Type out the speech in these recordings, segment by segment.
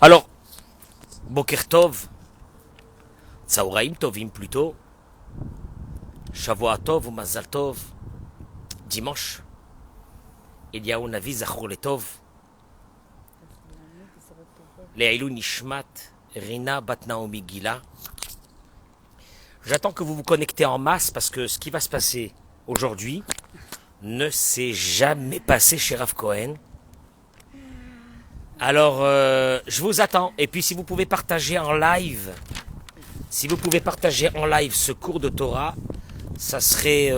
Alors, Boker Tov, Tsaouraim Tovim plutôt, Shavua Tov ou Mazal Tov, dimanche, Eliyahu Navi Zachor Letov, Leilou Nishmat, Rina Bat Naomi Gila. J'attends que vous vous connectez en masse parce que ce qui va se passer aujourd'hui ne s'est jamais passé chez Rav Cohen. Alors, je vous attends. Et puis, si vous pouvez partager en live, ce cours de Torah, ça serait,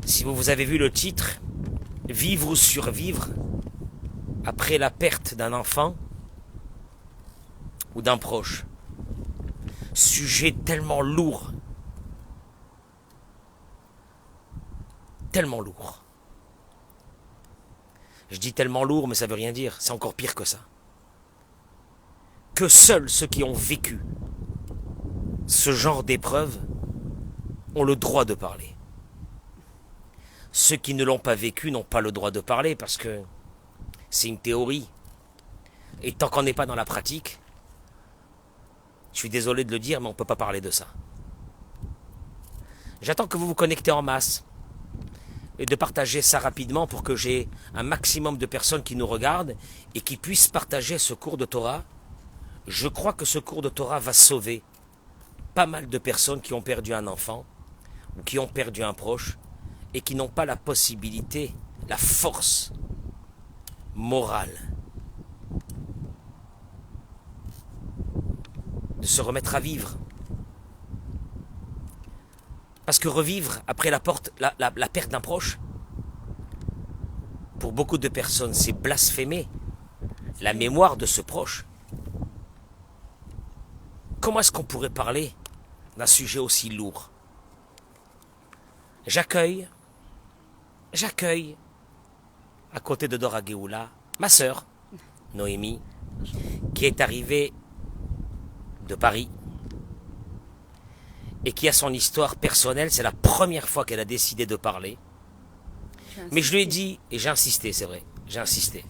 si vous avez vu le titre, Vivre ou survivre après la perte d'un enfant ou d'un proche. Sujet tellement lourd. Tellement lourd. Je dis tellement lourd, mais ça veut rien dire. C'est encore pire que ça. Que seuls ceux qui ont vécu ce genre d'épreuve ont le droit de parler. Ceux qui ne l'ont pas vécu n'ont pas le droit de parler parce que c'est une théorie. Et tant qu'on n'est pas dans la pratique, je suis désolé de le dire, mais on ne peut pas parler de ça. J'attends que vous vous connectez en masse et de partager ça rapidement pour que j'ai un maximum de personnes qui nous regardent et qui puissent partager ce cours de Torah. Je crois que ce cours de Torah va sauver pas mal de personnes qui ont perdu un enfant ou qui ont perdu un proche et qui n'ont pas la possibilité, la force morale de se remettre à vivre. Parce que revivre après la perte d'un proche, pour beaucoup de personnes, c'est blasphémer la mémoire de ce proche. Comment est-ce qu'on pourrait parler d'un sujet aussi lourd? J'accueille, à côté de Dora Geoula, ma sœur, Noémie, qui est arrivée de Paris et qui a son histoire personnelle. C'est la première fois qu'elle a décidé de parler. Mais je lui ai dit, et j'ai insisté, c'est vrai, j'ai insisté.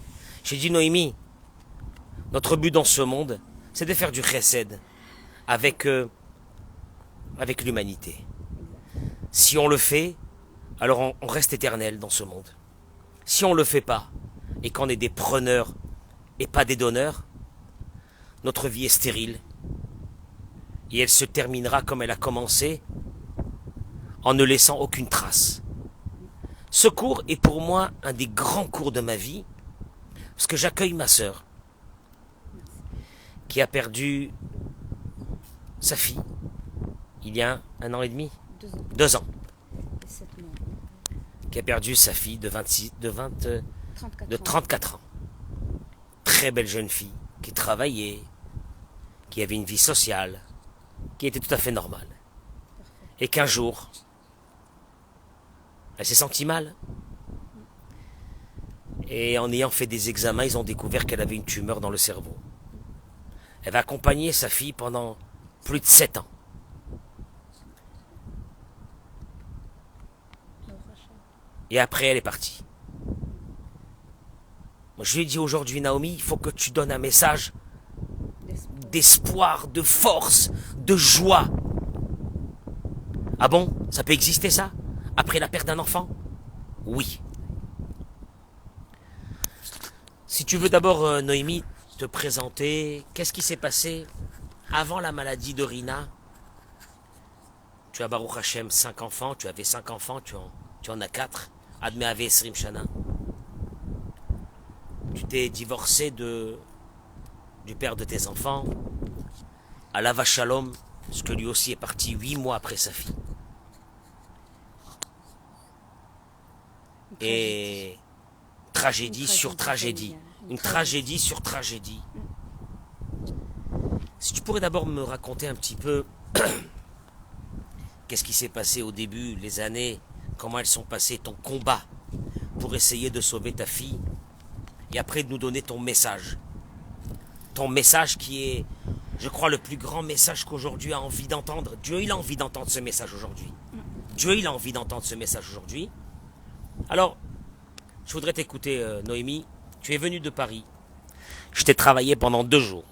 J'ai dit, Noémie, notre but dans ce monde, c'est de faire du chesed avec l'humanité. Si on le fait, alors on reste éternel dans ce monde. Si on ne le fait pas, et qu'on est des preneurs et pas des donneurs, notre vie est stérile. Et elle se terminera comme elle a commencé, en ne laissant aucune trace. Ce cours est pour moi un des grands cours de ma vie, parce que j'accueille ma sœur, qui a perdu sa fille, il y a un an et demi, 2 ans, qui a perdu sa fille de 34 ans. Très belle jeune fille, qui travaillait, qui avait une vie sociale, qui était tout à fait normale. Et qu'un jour, elle s'est sentie mal. Et en ayant fait des examens, ils ont découvert qu'elle avait une tumeur dans le cerveau. Elle va accompagner sa fille pendant plus de 7 ans. Et après, elle est partie. Moi, je lui ai dit aujourd'hui, Naomi, il faut que tu donnes un message d'espoir, de force, de joie. Ah bon? Ça peut exister ça? Après la perte d'un enfant? Oui. Si tu veux d'abord, Noémie, te présenter, qu'est-ce qui s'est passé avant la maladie de Rina? Tu as Baruch Hashem 5 enfants, tu avais 5 enfants, tu en as 4. Admet Ave Esrim Shana. Tu t'es divorcé du père de tes enfants, Alava Shalom, parce que lui aussi est parti 8 mois après sa fille. Et tragédie sur tragédie. Une tragédie sur tragédie. Si tu pourrais d'abord me raconter un petit peu qu'est-ce qui s'est passé au début, les années, comment elles sont passées, ton combat pour essayer de sauver ta fille, et après de nous donner ton message. Ton message qui est, je crois, le plus grand message qu'aujourd'hui a envie d'entendre. Dieu, il a envie d'entendre ce message aujourd'hui. Dieu, il a envie d'entendre ce message aujourd'hui. Alors, je voudrais t'écouter, Noémie. Tu es venue de Paris. Je t'ai travaillé pendant 2 jours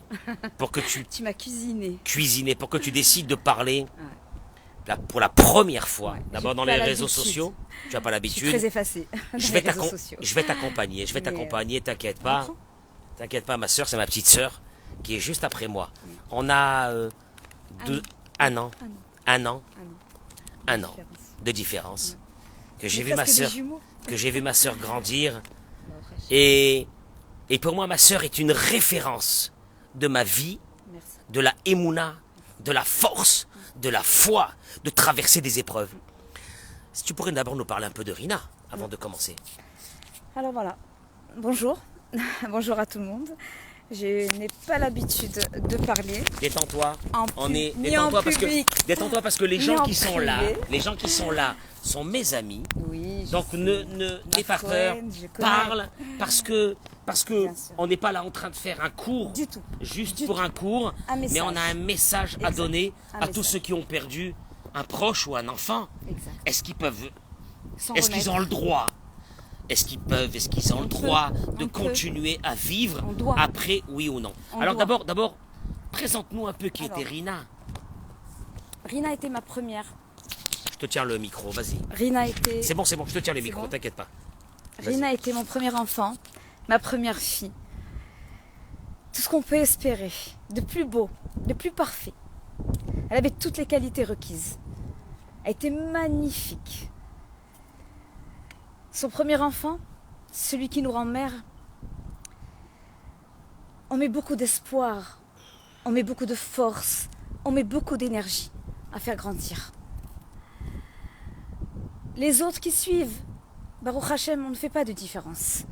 pour que tu Tu m'as cuisiné. cuisines, pour que tu décides de parler Ouais. pour la première fois. Ouais, D'abord j'ai dans pas les réseaux l'habitude. sociaux. Tu n'as pas Je suis l'habitude. très effacée dans Je les vais réseaux t'accom- sociaux. je vais t'accompagner. Je vais Mais, t'accompagner. T'inquiète on pas. apprend. T'inquiète pas, ma soeur, c'est ma petite soeur qui est juste après moi. On a un an, Ah non, un an, ah non. un an Différence. de différence. Que j'ai Mais vu ma presque des soeur, jumeaux. que j'ai vu ma soeur grandir. Bon, après, Et pour moi, ma soeur est une référence de ma vie, merci. de la émouna, de la force, de la foi, de traverser des épreuves. Si tu pourrais d'abord nous parler un peu de Rina avant de commencer. Alors voilà, bonjour, bonjour à tout le monde. Je n'ai pas l'habitude de parler Détends-toi. en ni Détends-toi en parce que public. détends-toi parce que les ni gens en qui sont là, privé. les gens qui sont là sont mes amis. Oui, je Donc sais. n'aie pas peur, Je connais. parle parce que Bien sûr. on n'est pas là en train de faire un cours Du tout. juste Du pour tout. un cours, Un mais message. on a un message à Exact. donner Un à tous message. ceux qui ont perdu un proche ou un enfant. Exact. Est-ce qu'ils peuvent, Sans est-ce qu'ils ont le droit? Est-ce qu'ils ont le On peut. droit de On peut. continuer à vivre On doit. après, oui ou non? On Alors doit. d'abord, présente-nous un peu qui Alors. était Rina. Rina était ma première. Je te tiens le micro, vas-y. Rina était, C'est bon, je te tiens le C'est micro, bon t'inquiète pas. Vas-y. Rina était mon premier enfant, ma première fille. Tout ce qu'on peut espérer, de plus beau, de plus parfait. Elle avait toutes les qualités requises. Elle était magnifique. Son premier enfant, celui qui nous rend mère, on met beaucoup d'espoir, on met beaucoup de force, on met beaucoup d'énergie à faire grandir. Les autres qui suivent, Baruch Hashem, on ne fait pas de différence.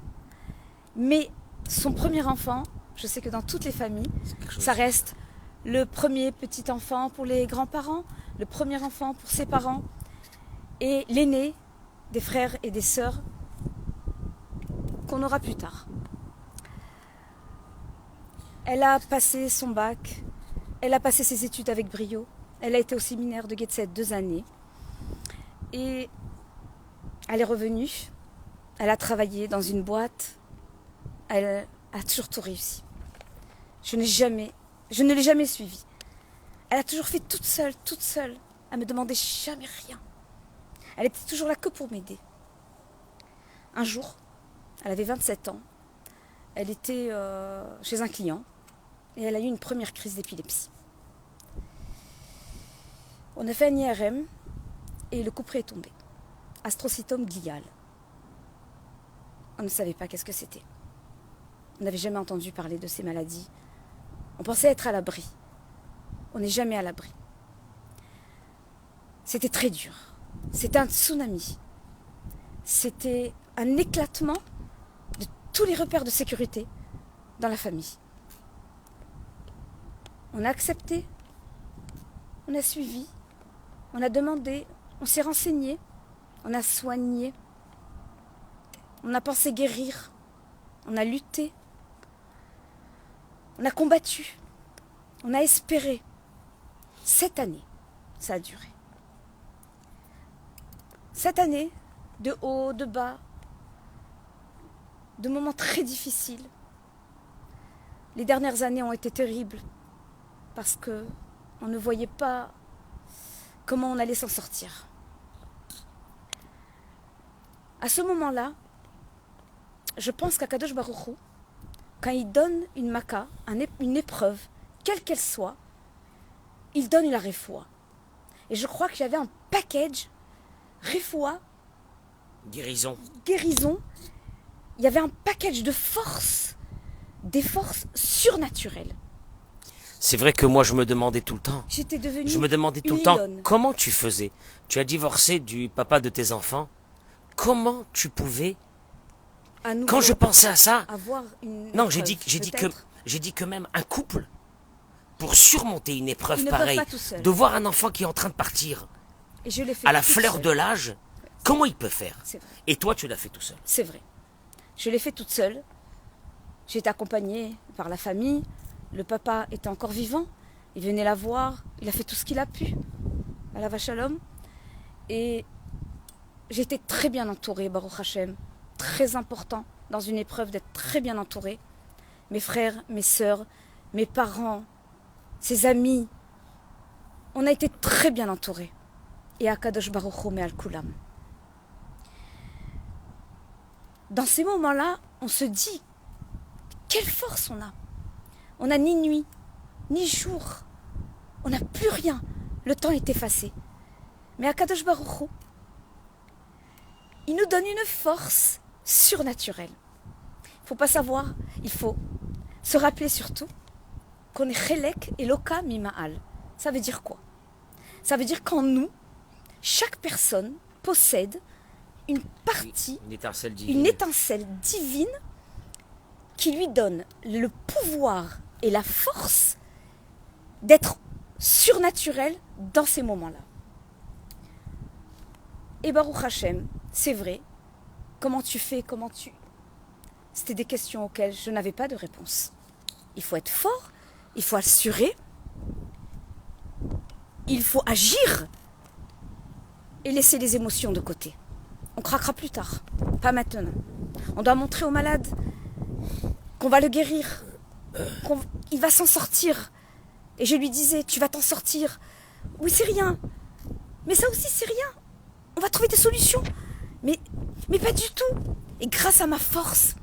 Mais son premier enfant, je sais que dans toutes les familles, ça reste le premier petit enfant pour les grands-parents, le premier enfant pour ses parents, et l'aîné des frères et des sœurs qu'on aura plus tard. Elle a passé son bac, elle a passé ses études avec brio, elle a été au séminaire de Getset 2 années, et elle est revenue, elle a travaillé dans une boîte, elle a toujours tout réussi. Je ne l'ai jamais suivie. Elle a toujours fait toute seule. Elle me demandait jamais rien. Elle était toujours là que pour m'aider. Un jour, elle avait 27 ans, elle était chez un client et elle a eu une première crise d'épilepsie. On a fait un IRM et le couperet est tombé. Astrocytome glial. On ne savait pas qu'est-ce que c'était. On n'avait jamais entendu parler de ces maladies. On pensait être à l'abri. On n'est jamais à l'abri. C'était très dur. C'était un tsunami. C'était un éclatement de tous les repères de sécurité dans la famille. On a accepté, on a suivi, on a demandé, on s'est renseigné, on a soigné, on a pensé guérir, on a lutté, on a combattu, on a espéré. 7 années, ça a duré. 7 années, de haut, de bas, de moments très difficiles. Les dernières années ont été terribles parce que on ne voyait pas comment on allait s'en sortir. À ce moment-là, je pense qu'Akadosh Baruch Hu, quand il donne une maka, une épreuve, quelle qu'elle soit, il donne la refoua. Et je crois que j'avais un package refoua, Guérison. guérison. Il y avait un package de force, des forces surnaturelles. C'est vrai que moi je me demandais tout le temps. J'étais devenue Je me demandais tout une le temps lionne. comment tu faisais. Tu as divorcé du papa de tes enfants. Comment tu pouvais. À nouveau Quand je pensais à ça, avoir une non, épreuve, j'ai dit que même un couple, pour surmonter une épreuve Ils ne peuvent pareille, pas tout seuls. de voir un enfant qui est en train de partir Et je l'ai fait à la toute fleur seule. de l'âge, comment il peut faire? C'est vrai. Et toi, tu l'as fait tout seul. C'est vrai. Je l'ai fait toute seule. J'ai été accompagnée par la famille. Le papa était encore vivant. Il venait la voir. Il a fait tout ce qu'il a pu. À la vache à l'homme. Et j'étais très bien entourée, Baruch Hashem. Très important dans une épreuve d'être très bien entourée. mes frères, mes sœurs, mes parents, ses amis. On a été très bien entourés. Et Akadosh Baruch Hu Me'al Kulam. Dans ces moments-là, on se dit, quelle force on a. On n'a ni nuit, ni jour. On n'a plus rien. Le temps est effacé. Mais Akadosh Baruch Hu, il nous donne une force surnaturelle. Il ne faut pas savoir, il faut se rappeler surtout qu'on est Chelek Eloka Mima'al. Ça veut dire quoi? Ça veut dire qu'en nous, chaque personne possède une partie, une étincelle divine qui lui donne le pouvoir et la force d'être surnaturel dans ces moments-là. Et Baruch Hashem, c'est vrai, comment tu fais, C'était des questions auxquelles je n'avais pas de réponse. Il faut être fort, il faut assurer, il faut agir et laisser les émotions de côté. On craquera plus tard, pas maintenant. On doit montrer au malade qu'on va le guérir, qu'il va s'en sortir. Et je lui disais, tu vas t'en sortir. Oui, c'est rien. Mais ça aussi, c'est rien. On va trouver des solutions. Mais pas du tout. Et grâce à ma force,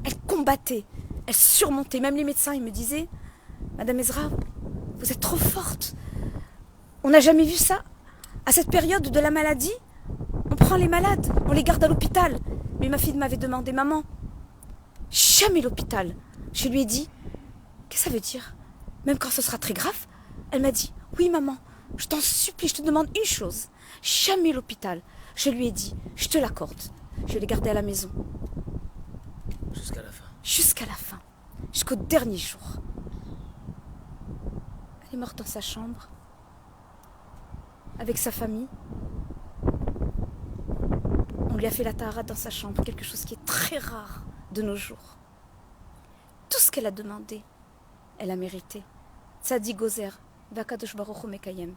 elle combattait, elle surmontait. Même les médecins, ils me disaient, Madame Ezra, vous êtes trop forte. On n'a jamais vu ça. À cette période de la maladie, on prend les malades, on les garde à l'hôpital. Mais ma fille m'avait demandé, maman, jamais l'hôpital. Je lui ai dit, qu'est-ce que ça veut dire? Même quand ce sera très grave? Elle m'a dit, oui maman, je t'en supplie, je te demande une chose. Jamais l'hôpital. Je lui ai dit, je te l'accorde. Je l'ai gardée à la maison. Jusqu'à la fin. Jusqu'à la fin. Jusqu'au dernier jour. Elle est morte dans sa chambre. Avec sa famille. On lui a fait la tahara dans sa chambre. Quelque chose qui est très rare de nos jours. Tout ce qu'elle a demandé, elle a mérité. Tzadi Gozer, Vakadosh Baruch Hu Mekayem.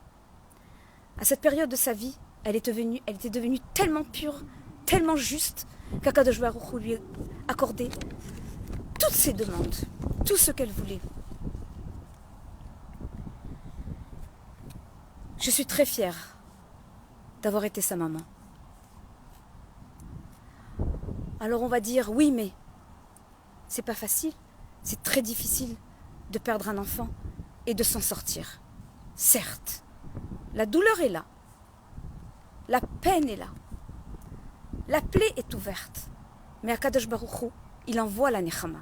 À cette période de sa vie, elle était devenue tellement pure, tellement juste, qu'Akadosh Baruch Hu lui a accordé toutes ses demandes, tout ce qu'elle voulait. Je suis très fière d'avoir été sa maman. Alors on va dire, oui, mais c'est pas facile, c'est très difficile de perdre un enfant et de s'en sortir. Certes, la douleur est là, la peine est là, la plaie est ouverte, mais Akadosh Baruch Hu, il envoie la nechama.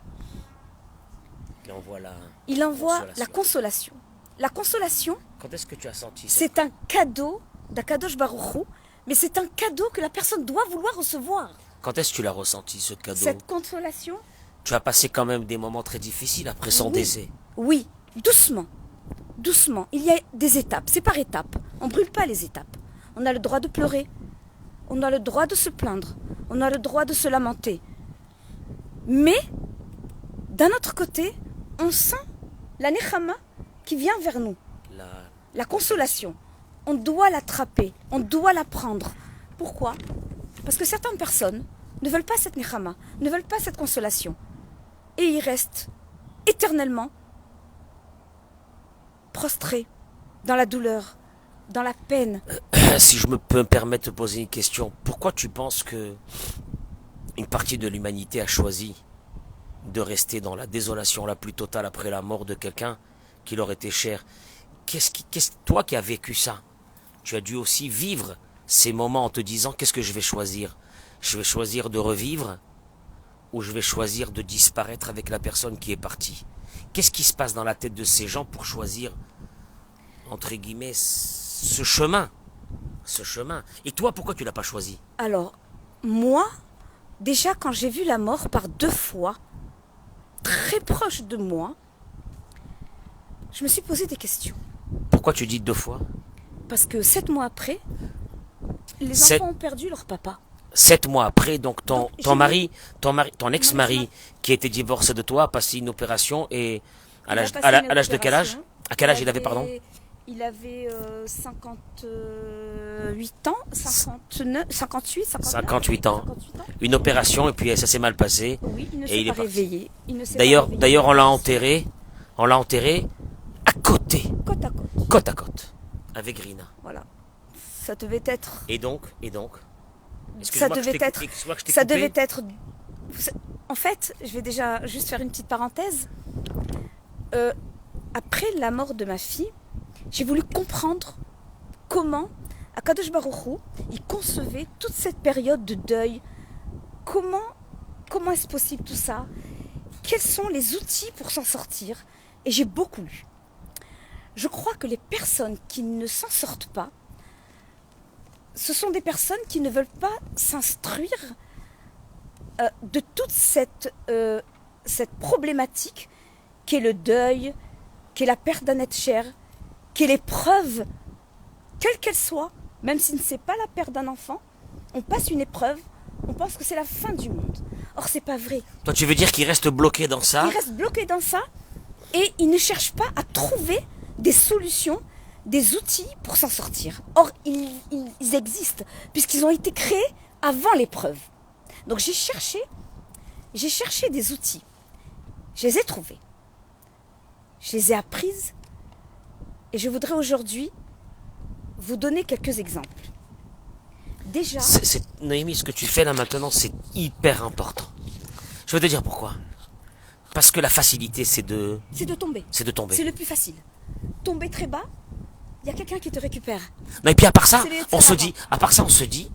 Il envoie la consolation. La consolation, quand est-ce que tu as senti ça? C'est un cadeau d'Akadosh Baruch Hu, mais c'est un cadeau que la personne doit vouloir recevoir. Quand est-ce que tu l'as ressenti, ce cadeau? Cette consolation. Tu as passé quand même des moments très difficiles après son décès. Oui, doucement. Doucement. Il y a des étapes, c'est par étapes. On ne brûle pas les étapes. On a le droit de pleurer. On a le droit de se plaindre. On a le droit de se lamenter. Mais, d'un autre côté, on sent la nechama qui vient vers nous. La consolation. On doit l'attraper. On doit la prendre. Pourquoi? Parce que certaines personnes ne veulent pas cette nechama, ne veulent pas cette consolation. Et ils restent éternellement prostrés dans la douleur, dans la peine. Si je peux me permettre de poser une question, pourquoi tu penses que une partie de l'humanité a choisi de rester dans la désolation la plus totale après la mort de quelqu'un qui leur était cher? Toi qui as vécu ça, tu as dû aussi vivre ces moments en te disant, qu'est-ce que je vais choisir? Je vais choisir de revivre ou je vais choisir de disparaître avec la personne qui est partie? Qu'est-ce qui se passe dans la tête de ces gens pour choisir, entre guillemets, ce chemin? Et toi, pourquoi tu l'as pas choisi? Alors, moi, déjà quand j'ai vu la mort par 2 fois, très proche de moi, je me suis posé des questions. Pourquoi tu dis 2 fois? Parce que 7 mois après, les enfants ont perdu leur papa. 7 mois après, donc ton ex-mari, qui était divorcé de toi, a passé une opération et à l'âge de quel âge? À quel âge il avait, pardon? Il avait 58 ans, 59, 58, 59, 58 ans. 58 ans. Une opération et puis ça s'est mal passé. Oui, il ne Et s'est il pas est parti. réveillé. Il ne s'est pas D'ailleurs, réveillé. d'ailleurs, on l'a enterré. On l'a enterré à côté, Côte à côte. côte à côte, avec Rina. Voilà. Ça devait être. Et donc, Ça devait être. excuse-moi que je t'ai Ça coupé. devait être. En fait, je vais déjà juste faire une petite parenthèse. Après la mort de ma fille, j'ai voulu comprendre comment Akadosh Baruch Hu, il concevait toute cette période de deuil. Comment est-ce possible tout ça? Quels sont les outils pour s'en sortir? Et j'ai beaucoup lu. Je crois que les personnes qui ne s'en sortent pas, ce sont des personnes qui ne veulent pas s'instruire de toute cette problématique qu'est le deuil, qu'est la perte d'un être cher, qu'est l'épreuve, quelle qu'elle soit, même si ce n'est pas la perte d'un enfant, on passe une épreuve, on pense que c'est la fin du monde. Or, c'est pas vrai. Toi, tu veux dire qu'il reste bloqué dans ça? Ils restent bloqués dans ça et ils ne cherchent pas à trouver des solutions, des outils pour s'en sortir. Or, ils existent puisqu'ils ont été créés avant l'épreuve. Donc, j'ai cherché des outils. Je les ai trouvés. Je les ai apprises et je voudrais aujourd'hui vous donner quelques exemples. Déjà, Noémie, ce que tu fais là maintenant, c'est hyper important. Je veux te dire pourquoi. Parce que la facilité, c'est de tomber. C'est de tomber. C'est le plus facile. Tomber très bas, il y a quelqu'un qui te récupère. Non, et puis à part ça, C'est les- on c'est se l'avant. dit,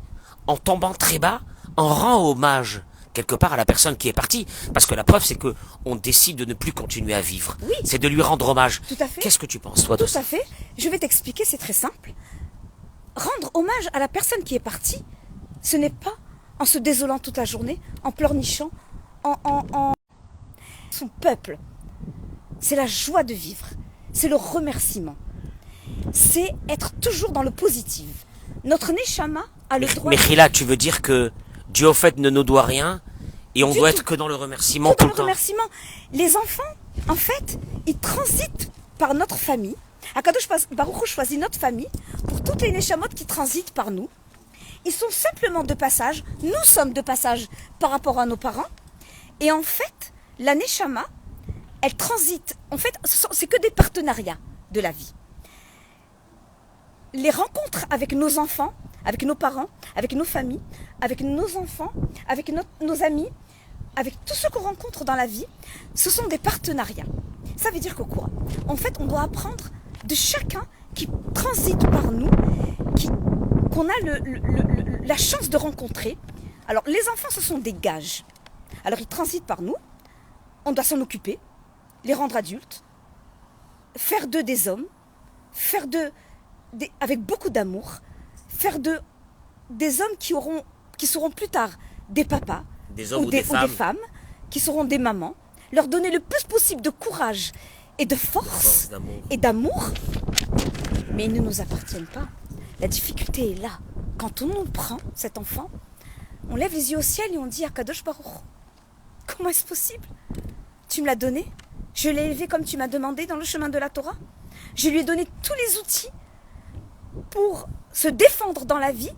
en tombant très bas, on rend hommage quelque part à la personne qui est partie. Parce que la preuve, c'est que on décide de ne plus continuer à vivre. Oui. C'est de lui rendre hommage. Tout à fait. Qu'est-ce que tu penses, toi, de Tout ça? à fait. Je vais t'expliquer, c'est très simple. Rendre hommage à la personne qui est partie, ce n'est pas en se désolant toute la journée, en pleurnichant, en son peuple. C'est la joie de vivre. C'est le remerciement. C'est être toujours dans le positif. Notre Neshama a le droit Mais Khila, tu veux dire que Dieu, au fait, ne nous doit rien et on Du doit tout. être que dans le remerciement tout tout dans le le temps? remerciement. Les enfants, en fait, ils transitent par notre famille. Akadosh Baruch Hu choisit notre famille pour toutes les Neshamot qui transitent par nous. Ils sont simplement de passage. Nous sommes de passage par rapport à nos parents. Et en fait, la Neshama, elle transite. En fait, c'est que des partenariats de la vie. Les rencontres avec nos enfants, avec nos parents, avec nos familles, avec nos enfants, avec nos amis, avec tous ceux qu'on rencontre dans la vie, ce sont des partenariats. Ça veut dire que quoi? En fait, on doit apprendre de chacun qui transite par nous, qu'on a la chance de rencontrer. Alors, les enfants, ce sont des gages. Alors, ils transitent par nous, on doit s'en occuper, les rendre adultes, faire d'eux des hommes, faire d'eux avec beaucoup d'amour, faire d'eux des hommes qui seront plus tard des papas, Des hommes ou des femmes. femmes, qui seront des mamans, leur donner le plus possible de courage et de force D'amour. et d'amour, mais ils ne nous appartiennent pas. La difficulté est là. Quand on nous prend, cet enfant, on lève les yeux au ciel et on dit à Kadosh Baruch, comment est-ce possible? Tu me l'as donné, je l'ai élevé comme tu m'as demandé dans le chemin de la Torah. Je lui ai donné tous les outils pour se défendre dans la vie.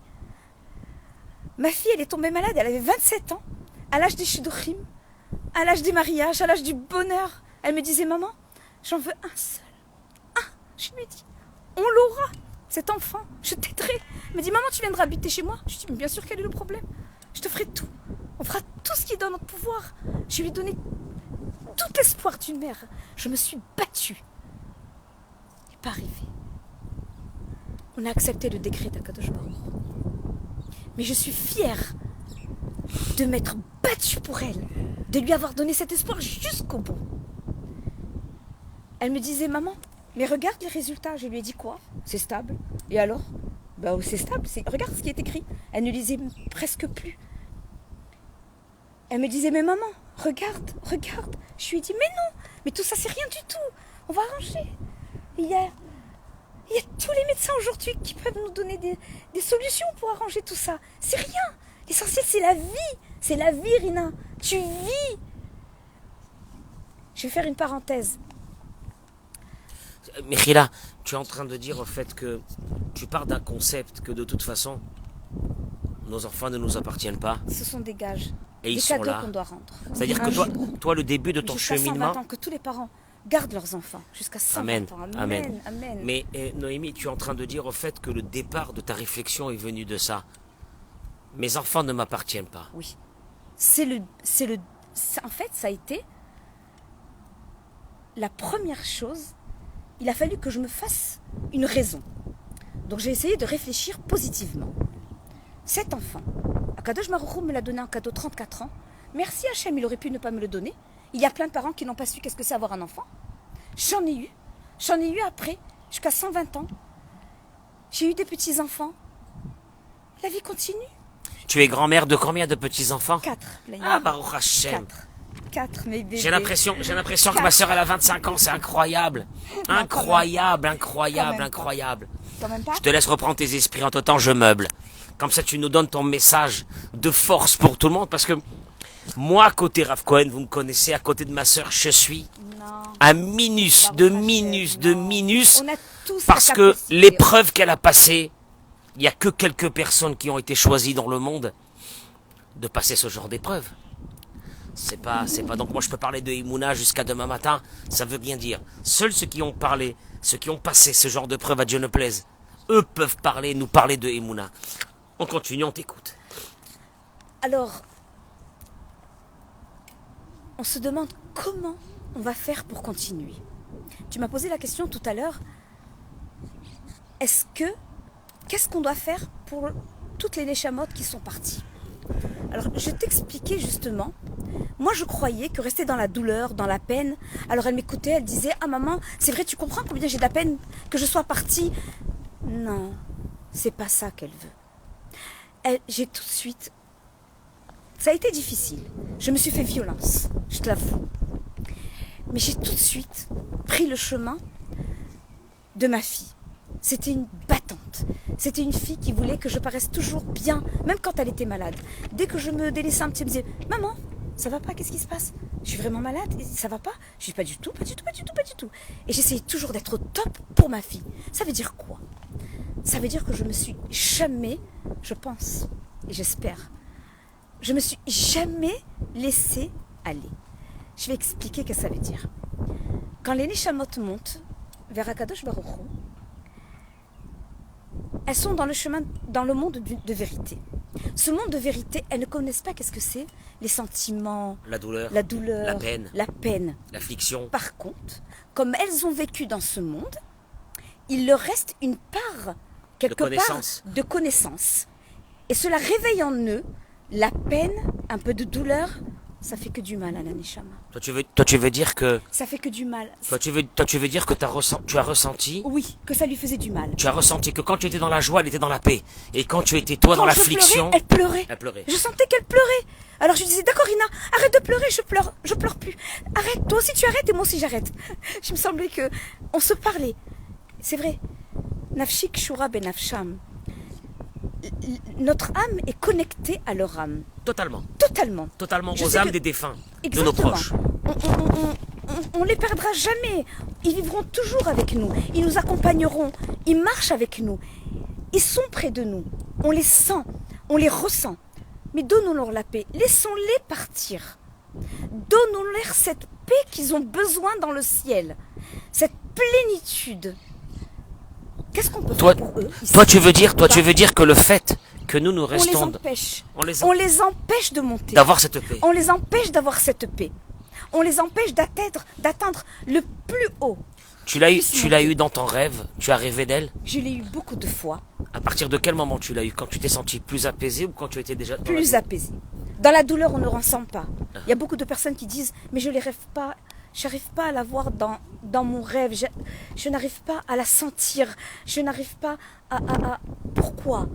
Ma fille, elle est tombée malade, elle avait 27 ans, à l'âge des shidduchim, à l'âge des mariages, à l'âge du bonheur. Elle me disait, maman, j'en veux un seul. Un. Je lui ai dit, on l'aura, cet enfant, je t'aiderai. Elle me dit, maman, tu viendras habiter chez moi? Je lui ai dit, mais bien sûr, quel est le problème? Je te ferai tout. On fera tout ce qui est dans notre pouvoir. Je lui ai donné tout l'espoir d'une mère. Je me suis battue. Il n'est pas arrivé. On a accepté le décret d'Akadosh Baruch. Mais je suis fière de m'être battue pour elle, de lui avoir donné cet espoir jusqu'au bout. Elle me disait, maman, mais regarde les résultats. Je lui ai dit quoi? C'est stable. Et alors? Ben, c'est stable. Regarde ce qui est écrit. Elle ne lisait presque plus. Elle me disait, mais maman, regarde, regarde. Je lui ai dit, mais non, mais tout ça, c'est rien du tout. On va arranger. Il y a tous les médecins aujourd'hui qui peuvent nous donner des solutions pour arranger tout ça. C'est rien. L'essentiel, c'est la vie. C'est la vie, Rina. Tu vis. Je vais faire une parenthèse. Mais Khila, tu es en train de dire au fait que tu pars d'un concept que de toute façon, nos enfants ne nous appartiennent pas. Ce sont des gages, Et des ils sont cadeaux là. qu'on doit rendre. C'est-à-dire Un que jour, toi, le début de ton jusqu'à 120 cheminement... ans, que tous les parents gardent leurs enfants jusqu'à 120 Amen, ans. amen. Amen, amen. Mais Noémie, tu es en train de dire au fait que le départ de ta réflexion est venu de ça. Mes enfants ne m'appartiennent pas. Oui. En fait, ça a été la première chose. Il a fallu que je me fasse une raison. Donc j'ai essayé de réfléchir positivement. Cet enfant, Akadosh Baruch Hu me l'a donné en cadeau 34 ans. Merci Hachem, il aurait pu ne pas me le donner. Il y a plein de parents qui n'ont pas su qu'est-ce que c'est avoir un enfant. J'en ai eu. J'en ai eu après, jusqu'à 120 ans. J'ai eu des petits-enfants. La vie continue. Tu es grand-mère de combien de petits-enfants? 4. Ah, Baruch Hashem. 4, mes bébés. J'ai l'impression que ma soeur elle a 25 ans, c'est incroyable. Incroyable, incroyable, incroyable. Quand même pas. Je te laisse reprendre tes esprits en temps, je meuble. Comme ça, tu nous donnes ton message de force pour tout le monde. Parce que moi, côté Rav Cohen, vous me connaissez, à côté de ma soeur, je suis Non. un minus, de Baruch minus, Hashem, de non. minus. On a tous Parce la que capacité. l'épreuve qu'elle a passée, il n'y a que quelques personnes qui ont été choisies dans le monde de passer ce genre d'épreuve. C'est pas, donc moi je peux parler de Emouna jusqu'à demain matin, ça veut bien dire. Seuls ceux qui ont parlé, ceux qui ont passé ce genre de preuve à Dieu ne plaise, eux peuvent parler, nous parler de Emouna. On continue, on t'écoute. Alors, on se demande comment on va faire pour continuer. Tu m'as posé la question tout à l'heure. Qu'est-ce qu'on doit faire pour toutes les Neshamot qui sont parties? Alors, je t'expliquais justement. Moi, je croyais que rester dans la douleur, dans la peine. Alors, elle m'écoutait, elle disait: ah maman, c'est vrai, tu comprends combien j'ai de la peine que je sois partie? Non, c'est pas ça qu'elle veut. J'ai tout de suite. Ça a été difficile. Je me suis fait violence, je te l'avoue. Mais j'ai tout de suite pris le chemin de ma fille. C'était une battante. C'était une fille qui voulait que je paraisse toujours bien, même quand elle était malade. Dès que je me délaissais un petit peu, elle me disait: maman, ça va pas, qu'est-ce qui se passe? Je suis vraiment malade, ça va pas? Je dis: pas du tout, pas du tout, pas du tout, pas du tout. Et j'essayais toujours d'être au top pour ma fille. Ça veut dire quoi? Ça veut dire que je me suis jamais, je pense, et j'espère, je me suis jamais laissée aller. Je vais expliquer ce que ça veut dire. Quand les Neshamot montent vers Akadosh Baruch Hu, elles sont dans le chemin, dans le monde de vérité. Ce monde de vérité, elles ne connaissent pas qu'est-ce que c'est les sentiments, La douleur, la douleur, la peine, peine. l'affliction. Par contre, comme elles ont vécu dans ce monde, il leur reste une part, quelque part, de connaissance. Et cela réveille en eux la peine, un peu de douleur. Ça fait que du mal à la Neshama. Toi, tu veux dire que... Ça fait que du mal. Toi, tu veux dire que tu as ressenti... Oui, que ça lui faisait du mal. Tu as ressenti que quand tu étais dans la joie, elle était dans la paix. Et quand tu étais toi dans l'affliction... Elle pleurait. Elle pleurait. Je sentais qu'elle pleurait. Alors je lui disais: d'accord Ina, arrête de pleurer, je pleure plus. Arrête, toi aussi tu arrêtes et moi aussi j'arrête. Je me semblait que on se parlait. C'est vrai. Nafshik shura ben nafsham. Notre âme est connectée à leur âme. Totalement. Totalement. Totalement Je aux sais âmes que- des défunts, Exactement. de nos proches. On les perdra jamais. Ils vivront toujours avec nous. Ils nous accompagneront. Ils marchent avec nous. Ils sont près de nous. On les sent. On les ressent. Mais donnons-leur la paix. Laissons-les partir. Donnons-leur cette paix qu'ils ont besoin dans le ciel. Cette plénitude. Qu'est-ce qu'on peut Toi, faire pour eux ici? toi, tu veux dire que le fait que nous On les restons... empêche. On les On les empêche de monter. d'avoir cette paix. On les empêche d'avoir cette paix. On les empêche d'atteindre le plus haut. Tu l'as eu dans ton rêve? Tu as rêvé d'elle? Je l'ai eu beaucoup de fois, À partir de quel moment tu l'as eu? Quand tu t'es senti plus apaisé ou quand tu étais déjà... dans la plus douleur? apaisée. Dans la douleur, on ne ressent pas. Il y a beaucoup de personnes qui disent: mais je ne les rêve pas, j'arrive pas à la voir dans mon rêve, je n'arrive pas à la sentir, je n'arrive pas à... Pourquoi?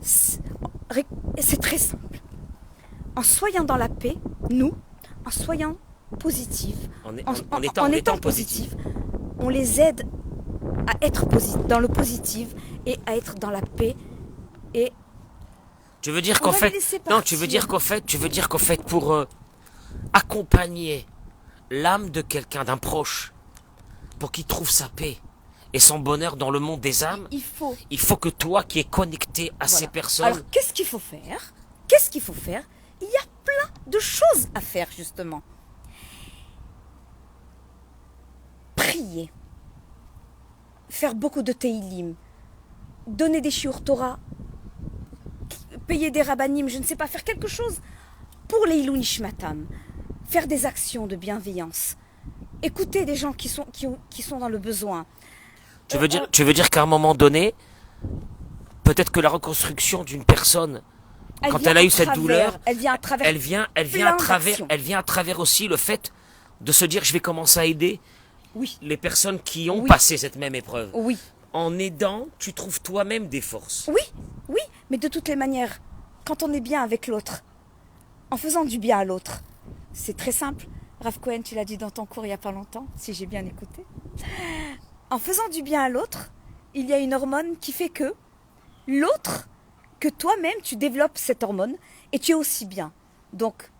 C'est très simple. En soyant dans la paix, nous, en soyant positifs, En étant positif. on les aide à être dans le positif et à être dans la paix. Et Tu veux dire On qu'en va fait... les laisser Non, tu partir. veux dire qu'en fait, pour accompagner l'âme de quelqu'un, d'un proche, pour qu'il trouve sa paix, et son bonheur dans le monde des âmes, Il faut. il faut que toi qui es connecté à ces Voilà. personnes, Alors, qu'est-ce qu'il faut faire? Qu'est-ce qu'il faut faire? Il y a plein de choses à faire, justement. Prier. Faire beaucoup de teilim. Donner des shiur Torah. Payer des rabbanim, je ne sais pas, faire quelque chose pour les Ilou Nishmatam. Faire des actions de bienveillance. Écouter des gens qui sont dans le besoin. tu veux dire qu'à un moment donné, peut-être que la reconstruction d'une personne, quand vient elle a eu à cette travers- douleur, elle vient à travers elle vient plein d'actions. elle vient à travers aussi le fait de se dire je vais commencer à aider Oui, les personnes qui ont Oui. passé cette même épreuve. oui. En aidant, tu trouves toi-même des forces. Oui, oui, mais de toutes les manières, quand on est bien avec l'autre, en faisant du bien à l'autre, c'est très simple. Rav Cohen, tu l'as dit dans ton cours il n'y a pas longtemps, si j'ai bien écouté. En faisant du bien à l'autre, il y a une hormone qui fait que l'autre, que toi-même, tu développes cette hormone et tu es aussi bien. Donc,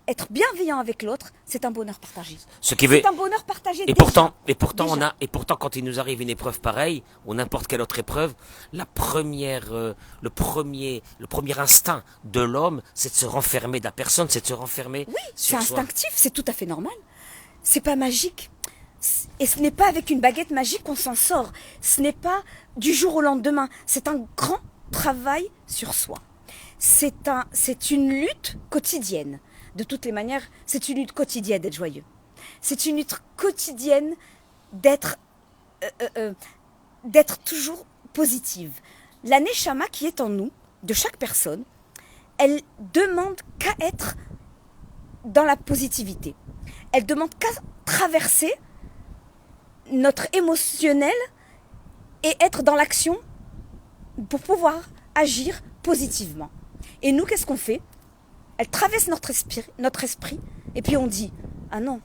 être bienveillant avec l'autre, c'est un bonheur partagé. Ce qui veut, C'est un bonheur partagé. et déjà. pourtant, Déjà. quand il nous arrive une épreuve pareille, ou n'importe quelle autre épreuve, le premier instinct de l'homme, c'est de se renfermer de la personne, c'est de se renfermer Oui, c'est sur soi. instinctif, c'est tout à fait normal. C'est pas magique. Et ce n'est pas avec une baguette magique qu'on s'en sort. Ce n'est pas du jour au lendemain. C'est un grand travail sur soi. C'est une lutte quotidienne. De toutes les manières, c'est une lutte quotidienne d'être joyeux. C'est une lutte quotidienne d'être toujours positive. La neshama qui est en nous, de chaque personne, elle demande qu'à être dans la positivité. Elle demande qu'à traverser notre émotionnel et être dans l'action pour pouvoir agir positivement. Et nous, qu'est-ce qu'on fait? Elle traverse notre esprit et puis on dit ah non,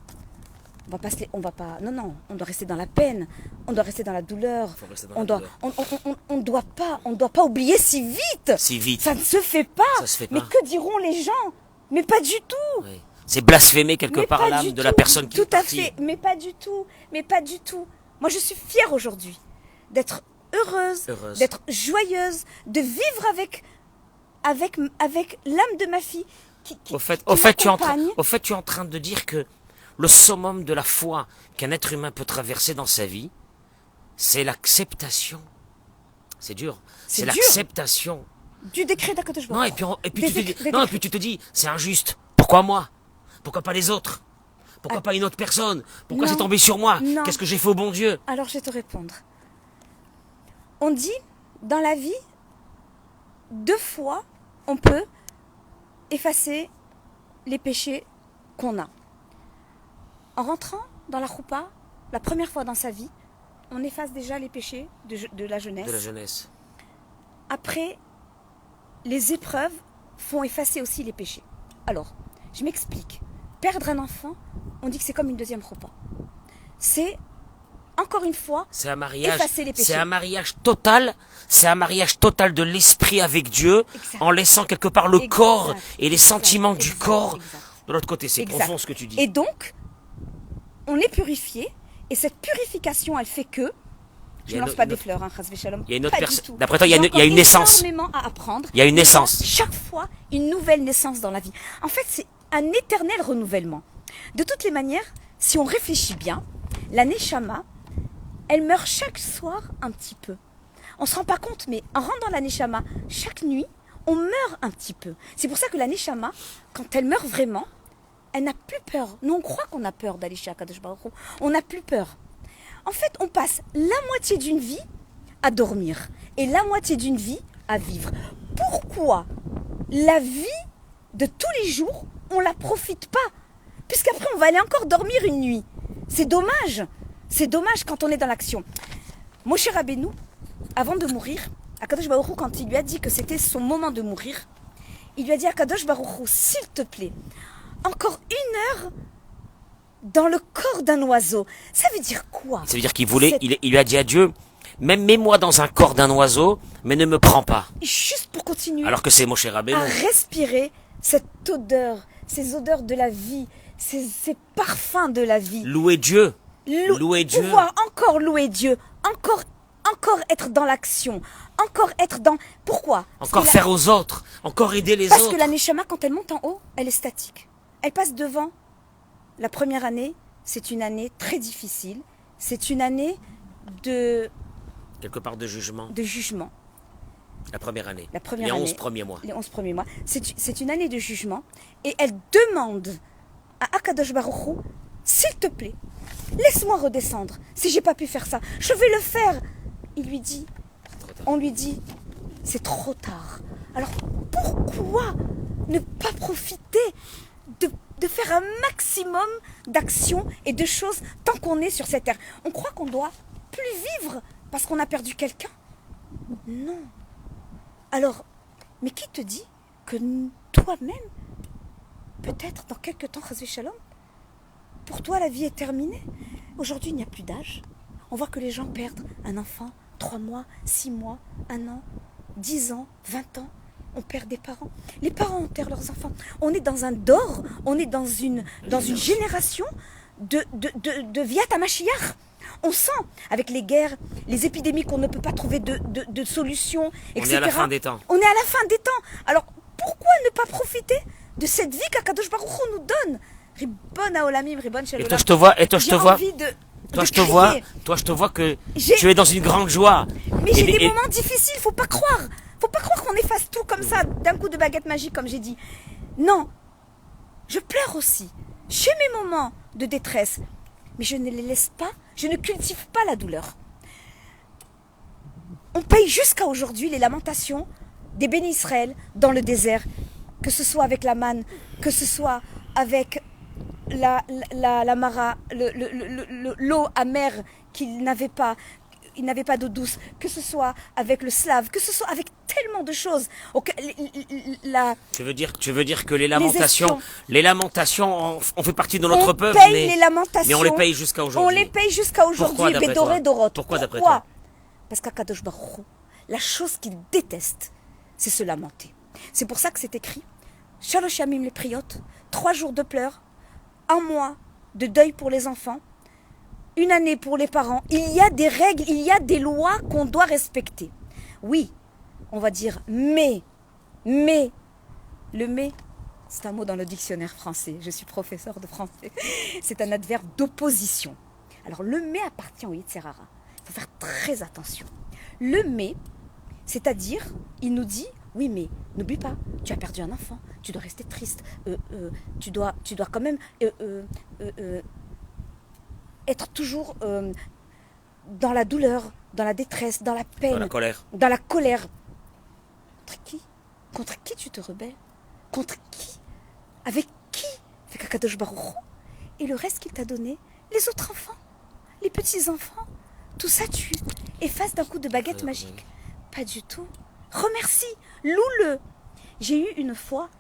on va pas, non, on doit rester dans la peine, on doit rester dans la douleur, Faut rester dans on la doit, douleur. on doit pas oublier si vite. Si vite. Ça ne se fait pas. Ça se fait Mais pas. que diront les gens? Mais pas du tout. Oui. C'est blasphémer quelque Mais part pas l'âme du de la tout. personne qui est Tout à partie. fait, mais pas du tout, mais pas du tout. Moi, je suis fière aujourd'hui d'être heureuse, Heureuse. d'être joyeuse, de vivre avec l'âme de ma fille qui Au fait, m'accompagne. tu es en train de dire que le summum de la foi qu'un être humain peut traverser dans sa vie, c'est l'acceptation. C'est dur. C'est C'est dur. l'acceptation. Du décret d'Akadosh Non, Baruch et puis Des tu te dis, décrets- des non, et décrets. puis tu te dis, c'est injuste. Pourquoi moi? Pourquoi pas les autres? Pourquoi pas une autre personne? Pourquoi Non. c'est tombé sur moi? Non. Qu'est-ce que j'ai fait au bon Dieu? Alors, je vais te répondre. On dit, dans la vie, 2 fois, on peut effacer les péchés qu'on a. En rentrant dans la choupa, la première fois dans sa vie, on efface déjà les péchés de la jeunesse. De la jeunesse. Après, les épreuves font effacer aussi les péchés. Alors, je m'explique. Perdre un enfant, on dit que c'est comme une deuxième choupa. C'est, encore une fois, C'est un mariage. effacer les péchés. C'est un mariage total. C'est un mariage total de l'esprit avec Dieu, Exact. en laissant quelque part le Exact. corps et les Exact. sentiments du Exact. corps. Exact. De l'autre côté, c'est Exact. profond ce que tu dis. Et donc, on est purifié, et cette purification, elle fait que. Il y Je a ne lance une pas autre- des fleurs, hein, Chasvé Shalom. il y a une autre Pas du personne- tout. d'après toi, il y a J'ai une- il y a une encore naissance. énormément à apprendre. Il y a une Mais naissance. Chaque fois, une nouvelle naissance dans la vie. En fait, c'est un éternel renouvellement. De toutes les manières, si on réfléchit bien, la Neshama, elle meurt chaque soir un petit peu. On ne se rend pas compte, mais en rentrant dans la Neshama, chaque nuit, on meurt un petit peu. C'est pour ça que la Neshama, quand elle meurt vraiment, elle n'a plus peur. Nous, on croit qu'on a peur d'aller chez Akadosh Baruch Hu. On n'a plus peur. En fait, on passe la moitié d'une vie à dormir et la moitié d'une vie à vivre. Pourquoi la vie de tous les jours, on ne la profite pas? Puisqu'après, on va aller encore dormir une nuit. C'est dommage. C'est dommage quand on est dans l'action. Moshe Rabbeinu, avant de mourir, Akadosh Baruch Hu, quand il lui a dit que c'était son moment de mourir, il lui a dit à Akadosh Baruch Hu, s'il te plaît, encore 1 heure dans le corps d'un oiseau. Ça veut dire quoi? Ça veut dire qu'il voulait, Cette- il lui a dit à Dieu, même mets-moi dans un corps d'un oiseau, mais ne me prends pas. Juste pour continuer Alors que c'est Moshe Rabbeinu. à respirer cette odeur, ces odeurs de la vie, ces parfums de la vie. Louer Dieu. Lou- Louer Dieu. Pouvoir encore louer Dieu encore être dans l'action, encore être dans... Pourquoi? Encore faire aux autres, encore aider les Parce autres. que la Neshama, quand elle monte en haut, elle est statique. Elle passe devant. La première année, c'est une année très difficile. C'est une année de Quelque part de jugement. jugement. La première année. La première les année. 11 premiers mois. Les 11 premiers mois. C'est une année de jugement. Et elle demande à Akadosh Baruch Hu, s'il te plaît, laisse-moi redescendre. Si j'ai pas pu faire ça, je vais le faire. Il lui dit, on lui dit, c'est trop tard. Alors pourquoi ne pas profiter de faire un maximum d'actions et de choses tant qu'on est sur cette terre? On croit qu'on doit plus vivre parce qu'on a perdu quelqu'un? Non. Alors, mais qui te dit que toi-même, peut-être dans quelques temps, Chasvé Shalom, pour toi la vie est terminée? Aujourd'hui, il n'y a plus d'âge. On voit que les gens perdent un enfant, 3 mois, 6 mois, 1 an, 10 ans, 20 ans. On perd des parents. Les parents enterrent leurs enfants. On est dans un dor, on est dans une génération de Viat HaMashiach. On sent, avec les guerres, les épidémies qu'on ne peut pas trouver de solution, etc. On est à la fin des temps. On est à la fin des temps. Alors, pourquoi ne pas profiter de cette vie qu'Akadosh Baruch Hu nous donne? Ribon Haolamim, Ribon Shel Et Olam. toi, je te vois, Toi, je te vois que tu es dans une grande joie. Mais j'ai des moments difficiles, faut pas croire. Faut pas croire qu'on efface tout comme ça, d'un coup de baguette magique, comme j'ai dit. Non, je pleure aussi. J'ai mes moments de détresse, mais je ne les laisse pas, je ne cultive pas la douleur. On paye jusqu'à aujourd'hui les lamentations des bénis Israël dans le désert, que ce soit avec la manne, que ce soit avec la mara, l'eau amère qu'ils n'avaient pas. Il n'avait pas d'eau douce, que ce soit avec le slave, que ce soit avec tellement de choses. Tu veux dire que les lamentations ont fait partie de notre peuple, mais on les paye jusqu'à aujourd'hui. On les paye jusqu'à aujourd'hui. Pourquoi d'après toi? Pourquoi d'après toi? Parce qu'Akadosh Baruch Hu, la chose qu'il déteste, c'est se lamenter. C'est pour ça que c'est écrit Shalosh Yamim les priotes, 3 jours de pleurs, 1 mois de deuil pour les enfants, 1 année pour les parents. Il y a des règles, il y a des lois qu'on doit respecter. Oui, on va dire mais. Le mais, c'est un mot dans le dictionnaire français. Je suis professeur de français. C'est un adverbe d'opposition. Alors le mais appartient au Yetzer Hara. Il faut faire très attention. Le mais, c'est-à-dire, il nous dit, oui mais n'oublie pas, tu as perdu un enfant, tu dois rester triste, tu dois quand même... être toujours dans la douleur, dans la détresse, dans la peine, dans la colère. Dans la colère. Contre qui? Contre qui tu te rebelles? Contre qui? Avec qui? Avec Akadosh Baruch Hu. Et le reste qu'il t'a donné, les autres enfants, les petits-enfants, tout ça tu effaces d'un coup de baguette magique? Pas du tout. Remercie, loue-le. J'ai eu une fois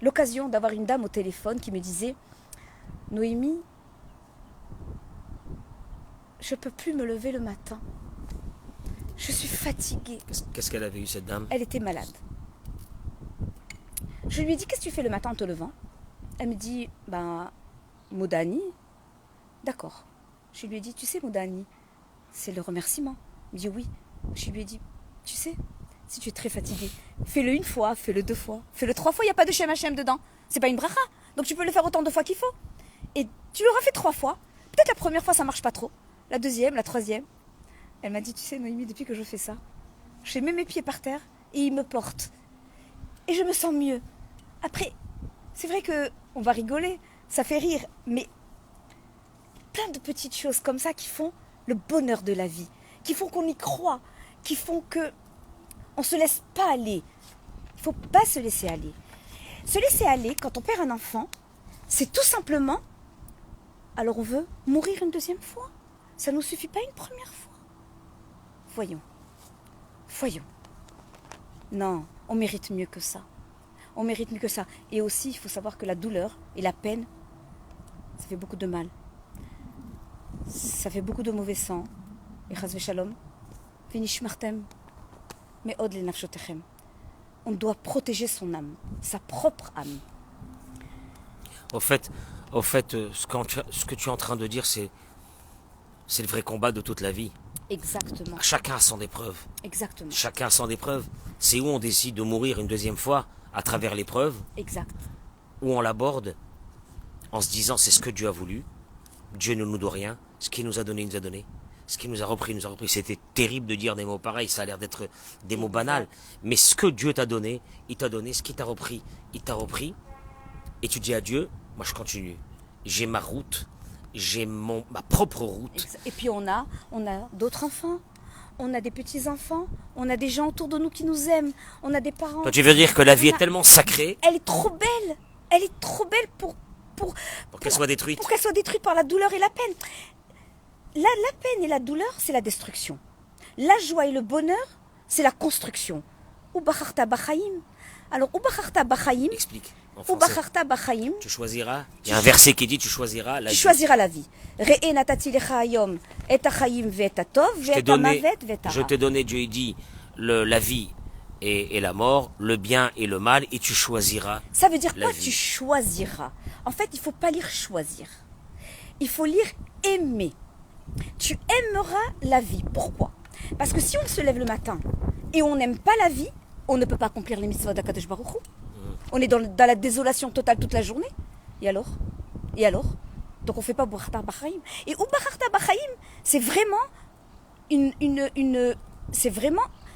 l'occasion d'avoir une dame au téléphone qui me disait « Noémie, je ne peux plus me lever le matin. Je suis fatiguée. » Qu'est-ce qu'elle avait eu, cette dame? Elle était malade. Je lui ai dit, qu'est-ce que tu fais le matin en te levant? Elle me dit, Modani. D'accord. Je lui ai dit, tu sais, Modani, c'est le remerciement. Elle me dit, oui. Je lui ai dit, tu sais, si tu es très fatiguée, fais-le 1 fois, fais-le 2 fois, fais-le 3 fois, il n'y a pas de Shem Hashem dedans. C'est pas une bracha. Donc tu peux le faire autant de fois qu'il faut. Et tu l'auras fait 3 fois. Peut-être la première fois, ça marche pas trop. La deuxième, la troisième. Elle m'a dit, tu sais, Noémie, depuis que je fais ça, je mets mes pieds par terre et ils me portent. Et je me sens mieux. Après, c'est vrai qu'on va rigoler, ça fait rire, mais plein de petites choses comme ça qui font le bonheur de la vie, qui font qu'on y croit, qui font que on se laisse pas aller. Il faut pas se laisser aller. Se laisser aller, quand on perd un enfant, c'est tout simplement, alors on veut mourir une 2e fois. Ça ne nous suffit pas une 1re fois. Voyons. Non, on mérite mieux que ça. On mérite mieux que ça. Et aussi, il faut savoir que la douleur et la peine, ça fait beaucoup de mal. Ça fait beaucoup de mauvais sang. Et chas v'shalom, v'nishmartem, me'od lenafshotechem. On doit protéger son âme, sa propre âme. Au fait, ce que tu es en train de dire, c'est le vrai combat de toute la vie. Exactement. Chacun a son épreuve. Exactement. Chacun a son épreuve. C'est où on décide de mourir une deuxième fois à travers l'épreuve, Exact. où on l'aborde en se disant c'est ce que Dieu a voulu. Dieu ne nous doit rien. Ce qu'il nous a donné, il nous a donné. Ce qu'il nous a repris, il nous a repris. C'était terrible de dire des mots pareils. Ça a l'air d'être des mots banals. Mais ce que Dieu t'a donné, il t'a donné. Ce qu'il t'a repris, il t'a repris. Et tu dis à Dieu, moi je continue. J'ai ma route. J'ai ma propre route. Et puis on a d'autres enfants. On a des petits-enfants. On a des gens autour de nous qui nous aiment. On a des parents. Toi, tu veux dire que la vie est tellement sacrée. Elle est trop belle. Elle est trop belle pour qu'elle soit détruite. Pour qu'elle soit détruite par la douleur et la peine. La peine et la douleur, c'est la destruction. La joie et le bonheur, c'est la construction. Ubacharta Bachaim. Alors, Ubacharta Bachaim. Explique. En français. Ubacharta Bachaim. Tu choisiras. Il y a un verset qui dit tu choisiras la vie. Tu choisiras la vie. Re'e natati lecha hayom et hachaim ve'et hatov ve'et hamavet ve'et hara. Je t'ai donné, Dieu dit, la vie et la mort, le bien et le mal, et tu choisiras. Ça veut dire la quoi vie. Tu choisiras. En fait, il ne faut pas lire choisir. Il faut lire aimer. Tu aimeras la vie. Pourquoi? Parce que si on se lève le matin et on n'aime pas la vie, on ne peut pas accomplir les mitzvot d'Akadosh Baruch Hu. On est dans la désolation totale toute la journée. Et alors? Donc on ne fait pas Bacharta Bachaim. Et Bacharta Bachaim, c'est vraiment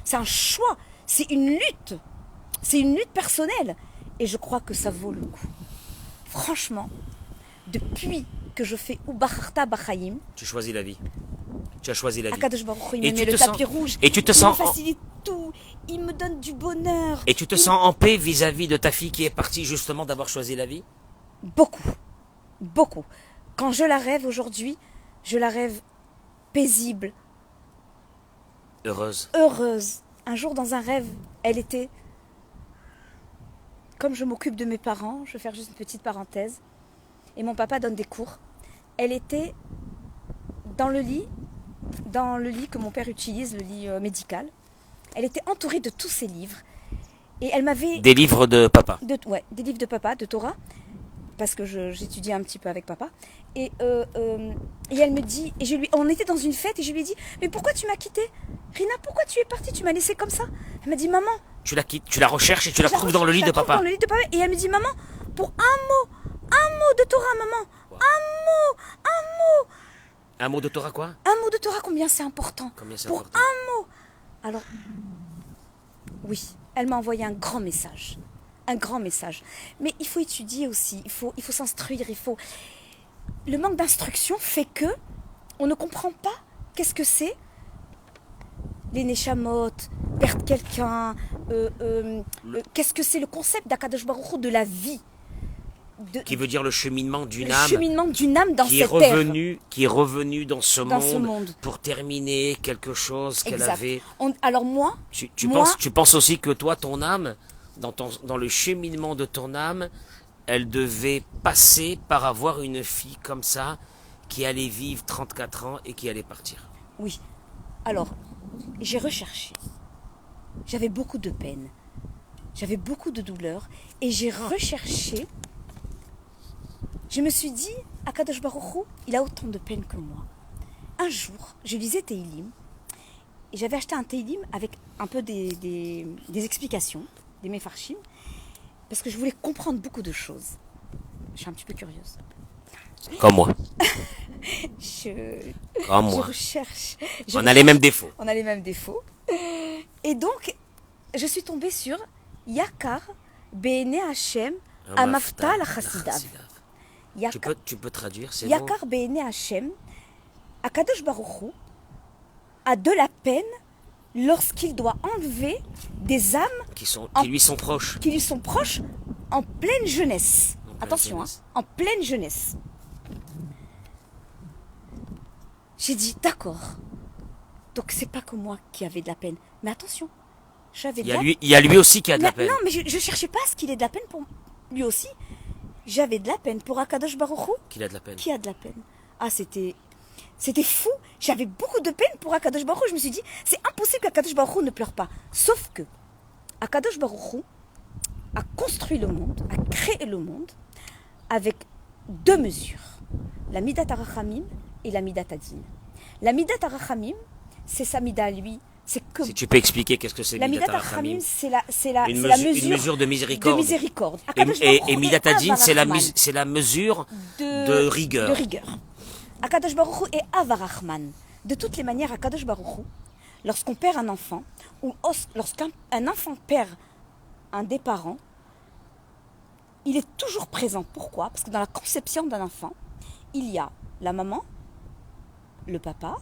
c'est un choix. C'est une lutte. C'est une lutte personnelle. Et je crois que ça vaut le coup. Franchement, depuis que je fais Bacharta Bachaim, tu choisis la vie. Tu as choisi la vie. Akadosh Baruch Hu, il me met le tapis rouge. Et tu te il sens me facilite tout. Il me donne du bonheur. Et tu te sens en paix vis-à-vis de ta fille qui est partie justement d'avoir choisi la vie? Beaucoup. Beaucoup. Quand je la rêve aujourd'hui, je la rêve paisible. Heureuse. Heureuse. Un jour, dans un rêve, elle était... Comme je m'occupe de mes parents, je vais faire juste une petite parenthèse, et mon papa donne des cours, elle était dans le lit que mon père utilise, le lit médical. Elle était entourée de tous ses livres. Et elle m'avait... Des livres de papa. Ouais, des livres de papa, de Torah, parce que j'étudiais un petit peu avec papa. Et elle me dit, on était dans une fête et je lui ai dit, mais pourquoi tu m'as quittée? Rina, pourquoi tu es partie? Tu m'as laissée comme ça? Elle m'a dit, maman... Tu la quittes, tu la recherches et tu la trouves dans le lit de papa. Dans le lit de papa. Et elle me dit, maman, pour un mot de Torah, maman. Wow. Un mot. Un mot de Torah quoi? Un mot de Torah, combien c'est important? Pour important. Un mot. Alors, oui, elle m'a envoyé un grand message. Un grand message. Mais il faut étudier aussi, il faut s'instruire, Le manque d'instruction fait que on ne comprend pas qu'est-ce que c'est les neshamot, perdre quelqu'un, qu'est-ce que c'est le concept d'Akadosh Baruch Hu de la vie. Qui veut dire le cheminement d'une âme. Le cheminement d'une âme dans cette terre. Qui est revenue dans ce monde pour terminer quelque chose qu'elle avait. Alors moi... Tu penses aussi que toi, ton âme, dans le cheminement de ton âme, elle devait passer par avoir une fille comme ça, qui allait vivre 34 ans et qui allait partir. Oui. Alors, j'ai recherché. J'avais beaucoup de peine. J'avais beaucoup de douleur. Et j'ai recherché. Je me suis dit, Akadosh Baruch Hu, il a autant de peine que moi. Un jour, je lisais Teilim. Et j'avais acheté un Teilim avec un peu des explications, des Mefarshim. Parce que je voulais comprendre beaucoup de choses. Je suis un petit peu curieuse. Comme moi. Comme moi. Je recherche. On a les mêmes défauts. On a les mêmes défauts. Et donc, je suis tombée sur Yakar Be'ene Hashem Amafta la Chassidav. Tu peux traduire ces Yakar mots? Be'ene Hashem, Akadosh Baruch Hu a de la peine lorsqu'il doit enlever des âmes qui lui sont proches. Qui lui sont proches en pleine jeunesse. Attention, en pleine jeunesse. J'ai dit, d'accord. Donc c'est pas que moi qui avais de la peine. Mais attention, il y a lui aussi qui a de la peine. Non, mais je cherchais pas à ce qu'il ait de la peine pour lui aussi. J'avais de la peine pour Akadosh Baruch Hu. Qui a de la peine. Qui a de la peine. Ah, c'était fou. J'avais beaucoup de peine pour Akadosh Baruch Hu. Je me suis dit, c'est impossible qu'Akadosh Baruch Hu ne pleure pas. Sauf que Akadosh Baruch Hu a construit le monde, a créé le monde avec deux mesures. La Midat HaRachamim et la Midat Hadin. La Midat HaRachamim, c'est sa mida à lui. C'est que Si tu peux expliquer qu'est-ce que c'est la Midat Midat Rachamim, Rachamim, c'est la une mesure mesure de miséricorde. de miséricorde. Et, Akadosh et, Baruch et Hu Midat est Hadin, c'est Avarachman, la mesure de rigueur. de rigueur. Akadosh Baruch Hu est Avarachman. De toutes les manières, Akadosh Baruch Hu, lorsqu'on perd un enfant, ou lorsqu'un enfant perd un des parents, il est toujours présent. Pourquoi? Parce que dans la conception d'un enfant, il y a la maman, le papa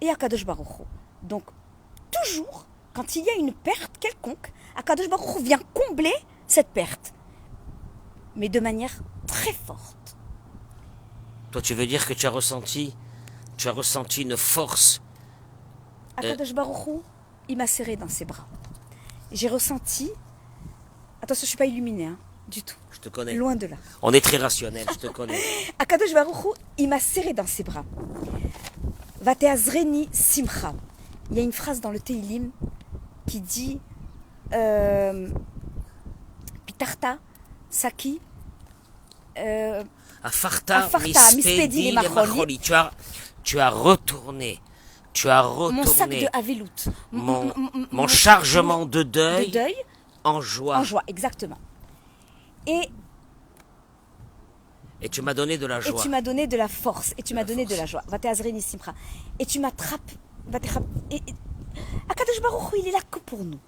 et Akadosh Baruch Hu. Donc, toujours, quand il y a une perte quelconque, Akadosh Baruch Hu vient combler cette perte. Mais de manière très forte. Toi, tu veux dire que tu as ressenti une force. Akadosh Baruch Hu, il m'a serré dans ses bras. J'ai ressenti... Attention, je ne suis pas illuminée, hein, du tout. Je te connais. Loin de là. On est très rationnel, je te connais. Akadosh Baruch Hu, il m'a serré dans ses bras. Vateazreni simcha. Il y a une phrase dans le Teilim qui dit Pitarta, Saki, Afarta mispedi mispedi le lemacholi. Tu as retourné. mon sac de Havelout. Mon chargement de De deuil, deuil en joie. en joie, exactement. Et Et tu m'as donné de la joie. tu m'as donné de la force, et tu m'as donné de la joie. Vateazreni simcha. Et tu m'attrapes. Akadosh Baruch Hu, il est là que pour nous.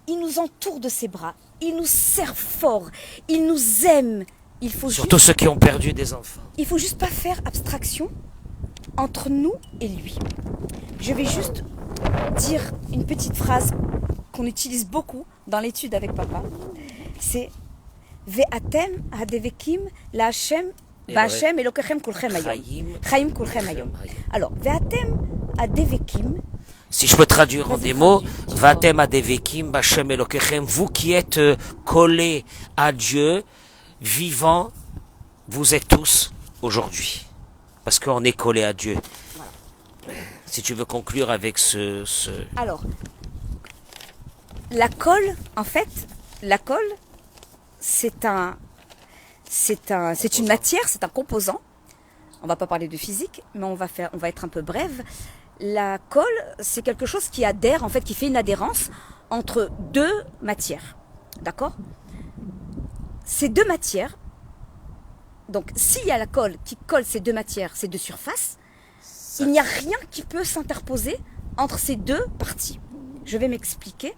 Il nous entoure de ses bras. Il nous serre fort. Il nous aime. Surtout ceux qui ont perdu des enfants. Il faut juste pas faire abstraction entre nous et lui. Je vais juste dire une petite phrase qu'on utilise beaucoup dans l'étude avec papa. C'est Ve'atem hadevekim la Hashem ba'Hashem elokechem kulchem hayom. Chaim kulchem hayom. Alors, Ve'atem hadevekim. Si je peux traduire en des mots, Vatem adevekim b'Hashem elokechem, vous qui êtes collés à Dieu, vivants, vous êtes tous aujourd'hui. Parce qu'on est collés à Dieu. Si tu veux conclure avec ce... Alors, la colle, en fait, la colle, c'est une matière, c'est un composant. On va pas parler de physique, mais on va être un peu brève. La colle, c'est quelque chose qui adhère, en fait, qui fait une adhérence entre deux matières. D'accord? Ces deux matières, donc s'il y a la colle qui colle ces deux matières, ces deux surfaces, il n'y a rien qui peut s'interposer entre ces deux parties. Je vais m'expliquer.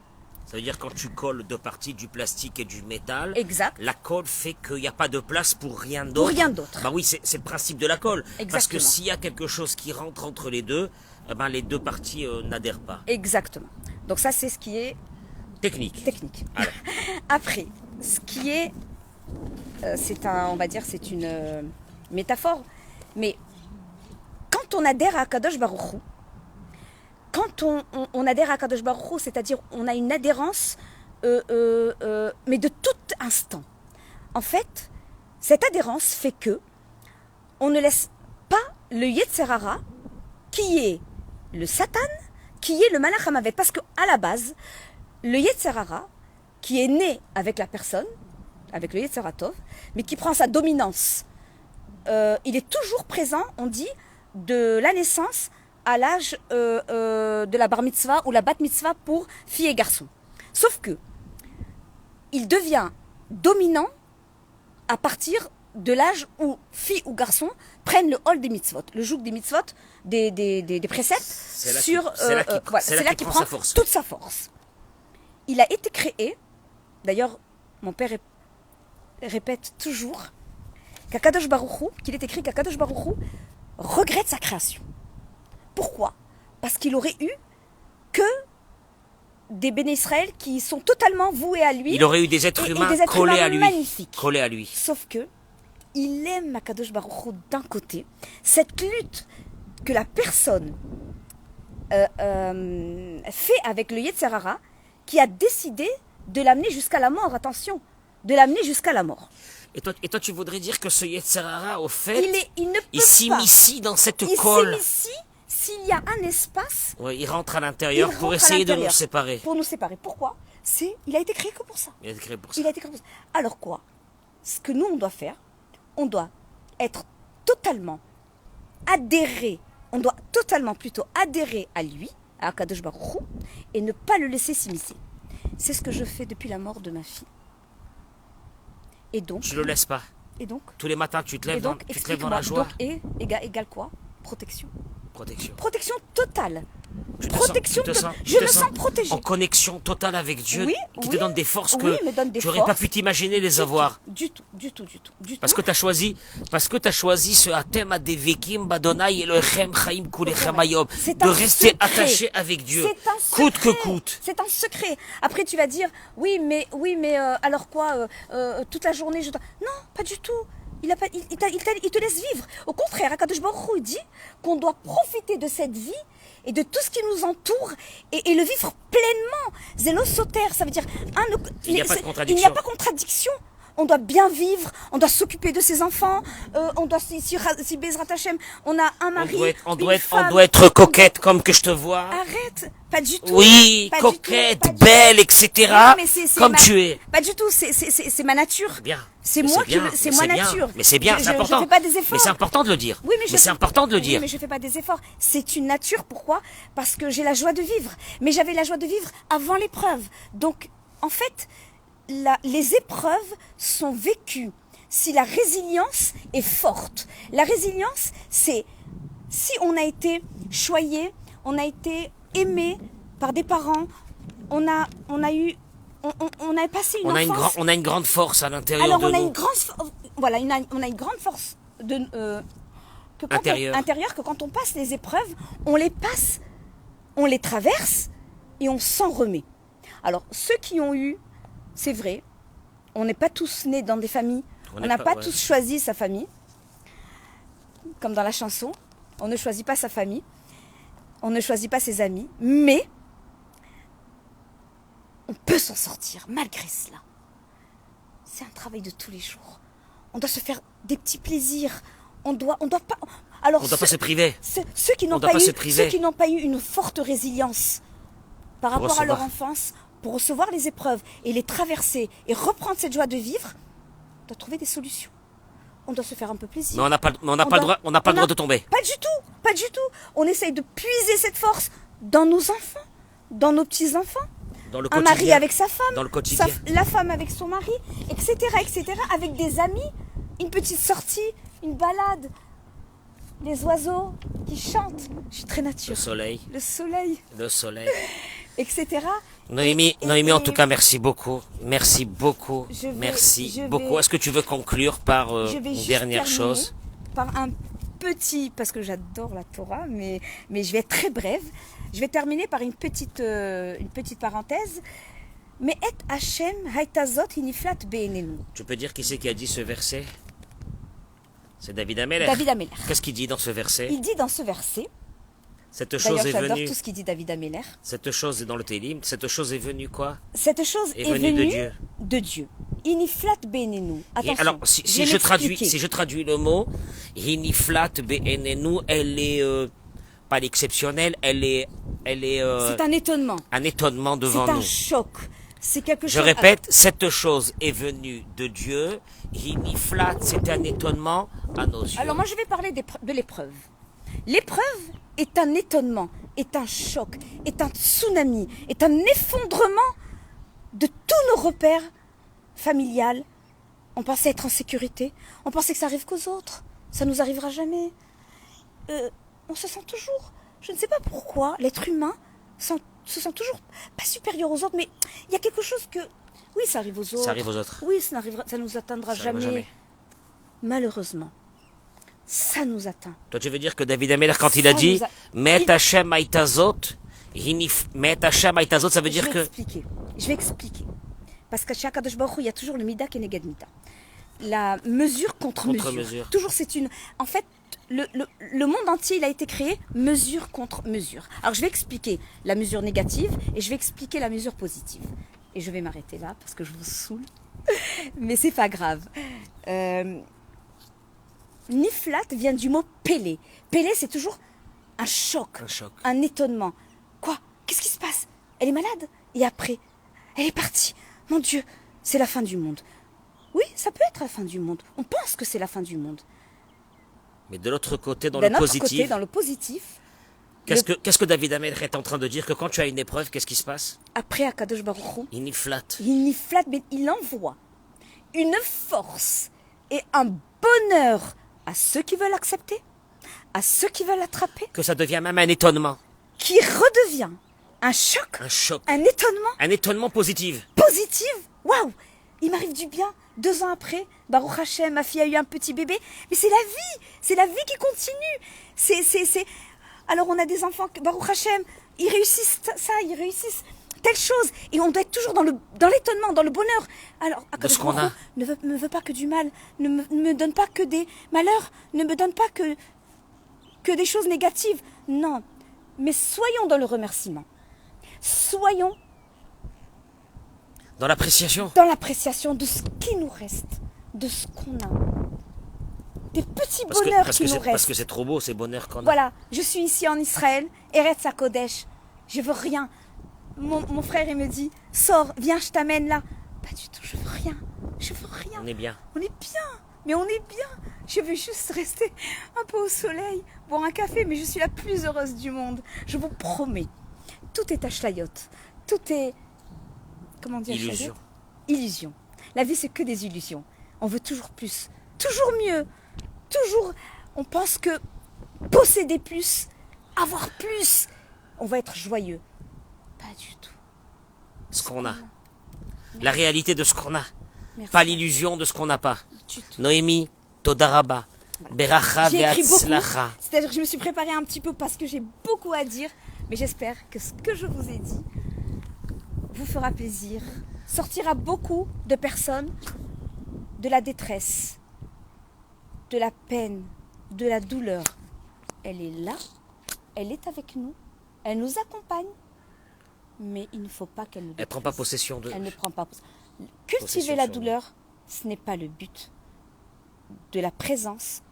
Ça veut dire quand tu colles deux parties, du plastique et du métal, Exact. la colle fait qu'il n'y a pas de place pour rien d'autre. Pour rien d'autre. Bah oui, c'est le principe de la colle. Exactement. Parce que s'il y a quelque chose qui rentre entre les deux, eh ben les deux parties n'adhèrent pas. Exactement. Donc ça, c'est ce qui est Technique. Alors. Après, ce qui est, on va dire, c'est une métaphore, mais quand on adhère à Kadosh Baruch Hu, quand on adhère à Kadosh Baruch Hu, c'est-à-dire on a une adhérence, mais de tout instant. En fait, cette adhérence fait que on ne laisse pas le Yetzer Hara, qui est le Satan, qui est le Malach HaMavet, parce qu'à la base, le Yetzer Hara, qui est né avec la personne, avec le Yetzer Tov, mais qui prend sa dominance, il est toujours présent, on dit, de la naissance à l'âge de la bar mitzvah ou la bat mitzvah pour filles et garçons. Sauf que il devient dominant à partir de l'âge où filles ou garçons prennent le hol des mitzvot, le joug des mitzvot, des préceptes, c'est là qu'il prend toute sa force. Il a été créé, d'ailleurs mon père répète toujours, qu'Akadosh Baruch Hu, qu'il est écrit qu'Akadosh Baruch Hu regrette sa création. Pourquoi? Parce qu'il aurait eu que des béné Israël qui sont totalement voués à lui. Il aurait eu des êtres humains collés à lui. Magnifiques. Collés à lui. Sauf que il aime Akadosh Baruch Hu d'un côté. Cette lutte que la personne fait avec le Yetzer Hara, qui a décidé de l'amener jusqu'à la mort. Attention, de l'amener jusqu'à la mort. Et toi, tu voudrais dire que ce Yetzer Hara, au fait, il s'immiscie dans cette colle. Il s'immiscie s'il y a un espace. Oui, il rentre à l'intérieur pour essayer de nous séparer. Pour nous séparer. Pourquoi? Il a été créé que pour ça. Il a été créé pour ça. Il a été créé pour ça. Alors quoi? Ce que nous, on doit faire, on doit être totalement adhéré On doit totalement plutôt adhérer à lui, à Akadosh Baruch Hu, et ne pas le laisser s'immiscer. C'est ce que je fais depuis la mort de ma fille. Et donc, Tu le laisses pas. et donc, Tous les matins, tu te et lèves, donc, tu te lèves dans la joie. Donc, et égale quoi? Protection. Protection. Protection totale. Tu te Protection sens, tu te sens, je me sens protégée. en connexion totale avec Dieu, Oui, qui oui, te donne des forces oui, que me donne des tu n'aurais pas forces. pu t'imaginer les avoir. Du tout. Parce que tu as choisi, ce Atem Adevekim Badonai Elohim Chaim Kulechem Hayom, C'est de un rester secret. attaché avec Dieu, C'est un coûte que secret. coûte. C'est un secret. Après, tu vas dire, oui, mais alors quoi, toute la journée, je dois... Non, pas du tout. Il te laisse vivre. Au contraire, Akadosh Baruch Hu dit qu'on doit profiter de cette vie et de tout ce qui nous entoure et le vivre pleinement. Zélo sauter, ça veut dire... Il n'y a pas de contradiction. Il n'y a pas de contradiction. On doit bien vivre, on doit s'occuper de ses enfants, on doit, si Bezrat Hashem, on a un mari, On une doit femme, être coquette comme que je te vois. Arrête, pas du tout. Oui, Pas du coquette, tout, pas du belle, tout. etc. Non, mais c'est Comme ma- tu es. Pas du tout, c'est ma nature. Bien. C'est Mais moi bien, mais c'est moi bien. nature. Mais c'est bien, c'est important. Je fais pas des efforts. Mais c'est important de le dire. Oui, mais c'est important de le dire. Oui, mais je fais pas des efforts. C'est une nature. Pourquoi? Parce que j'ai la joie de vivre. Mais j'avais la joie de vivre avant l'épreuve. Donc, en fait, les épreuves sont vécues si la résilience est forte. La résilience, c'est si on a été choyé, on a été aimé par des parents, on a passé une enfance. On a une grande force à l'intérieur Alors de on a nous. une grande, voilà, on a une grande force intérieure que quand on passe les épreuves, on les passe, on les traverse et on s'en remet. Alors ceux qui ont eu, c'est vrai, on n'est pas tous nés dans des familles, on n'a pas tous choisi sa famille, comme dans la chanson, on ne choisit pas sa famille, on ne choisit pas ses amis, mais on peut s'en sortir malgré cela. C'est un travail de tous les jours. On doit se faire des petits plaisirs. On doit pas. Alors On ne doit pas se priver. Ceux qui n'ont pas eu une forte résilience par rapport à leur enfance, pour recevoir les épreuves et les traverser et reprendre cette joie de vivre, on doit trouver des solutions. On doit se faire un peu plaisir. Mais on n'a pas le droit de tomber. Pas du tout. On essaye de puiser cette force dans nos enfants, dans nos petits-enfants. Dans le Un mari avec sa femme, dans le quotidien. La femme avec son mari, etc., avec des amis, une petite sortie, une balade, les oiseaux qui chantent. Je suis très nature. Le soleil. Etc. Noémie, en tout cas, merci beaucoup. Merci beaucoup. Est-ce que tu veux conclure par une dernière chose? Par un petit, parce que j'adore la Torah, mais je vais être très brève. Je vais terminer par une petite parenthèse. Mais et Hashem haitazot hiniflat be'enenu. Tu peux dire qui c'est qui a dit ce verset? C'est David Ameller. David Ameller. Qu'est-ce qu'il dit dans ce verset? Il dit dans ce verset. Cette chose est j'adore venue. tout ce qu'il dit David Ameller. Cette chose est dans le Télim. Cette chose est venue quoi? Cette chose est venue de Dieu. Iniflat be'enenu. Attention. Et alors, si je traduis le mot, Iniflat be'enenu, elle est pas l'exceptionnelle, elle est. C'est un étonnement. Un étonnement devant nous. C'est un choc. C'est quelque chose. Je répète, cette chose est venue de Dieu. Iniflat, c'est un étonnement à nos yeux. Alors moi, je vais parler de l'épreuve. L'épreuve est un étonnement, est un choc, est un tsunami, est un effondrement de tous nos repères familiales. On pensait être en sécurité, on pensait que ça arrive qu'aux autres, ça nous arrivera jamais. On se sent toujours, je ne sais pas pourquoi, l'être humain se sent toujours pas supérieur aux autres, mais il y a quelque chose que, oui, ça arrive aux autres. Ça arrive aux autres. Oui, ça nous atteindra jamais. Malheureusement. Ça nous atteint. Toi, tu veux dire que David Ameller, quand il a dit Met Hashem Haitazot, Met Hashem Haitazot, ça veut dire que. Je vais expliquer. Parce que chez Akadosh Baruch Hu, il y a toujours le Mida Keneged Mida. La mesure contre mesure. Toujours, c'est une. En fait, le monde entier, il a été créé mesure contre mesure. Alors, je vais expliquer la mesure négative et je vais expliquer la mesure positive. Et je vais m'arrêter là parce que je vous saoule. Mais c'est pas grave. Niflat vient du mot pélé. Pélé, c'est toujours un choc, un étonnement. Quoi? Qu'est-ce qui se passe? Elle est malade? Et après, elle est partie. Mon Dieu, c'est la fin du monde. Oui, ça peut être la fin du monde. On pense que c'est la fin du monde. Mais de l'autre côté, dans D'un le autre positif, côté, dans le positif, qu'est-ce que David Amelch est en train de dire? Que quand tu as une épreuve, qu'est-ce qui se passe? après Akadosh Baruch Hu, Il n'y flatte. il n'y flatte, mais il envoie une force et un bonheur à ceux qui veulent accepter, à ceux qui veulent attraper, Que ça devient même un étonnement. qui redevient un choc, Un choc. un étonnement Un étonnement positif. positif. Waouh, il m'arrive du bien. 2 ans après, Baruch Hashem, ma fille a eu un petit bébé. Mais c'est la vie qui continue. Alors on a des enfants, Baruch Hashem, ils réussissent ça, ils réussissent telle chose. Et on doit être toujours dans l'étonnement, dans le bonheur. Alors, De ce qu'on a. ne me veut pas que du mal, ne me donne pas que des malheurs, ne me donne pas que des choses négatives. Non, mais soyons dans le remerciement. Soyons Dans l'appréciation. dans l'appréciation de ce qui nous reste, de ce qu'on a. Des petits bonheurs qui nous Parce restent. que c'est trop beau ces bonheurs qu'on a. Voilà, je suis ici en Israël, Eretz HaKodesh. Je veux rien. Mon frère, il me dit, sors, viens, je t'amène là. Pas du tout, je veux rien. Je veux rien. On est bien. On est bien, mais on est bien. Je veux juste rester un peu au soleil, boire un café, mais je suis la plus heureuse du monde. Je vous promets. Tout est ashlayot. Tout est... Comment dire Illusion. Illusion. La vie, c'est que des illusions. On veut toujours plus, toujours mieux. Toujours, on pense que posséder plus, avoir plus, on va être joyeux. Pas du tout. Ce qu'on a. La réalité de ce qu'on a. Merci. Pas l'illusion de ce qu'on n'a pas. Du tout. Noémie, Todaraba. Beracha J'ai écrit beaucoup, ve'atzlacha. c'est-à-dire que je me suis préparée un petit peu parce que j'ai beaucoup à dire, mais j'espère que ce que je vous ai dit vous fera plaisir, sortira beaucoup de personnes de la détresse, de la peine, de la douleur. Elle est là, elle est avec nous, elle nous accompagne, mais il ne faut pas qu'elle nous Elle prend pas possession de. Elle ne prend pas. Cultiver Possession la sur nous. douleur, ce n'est pas le but de la présence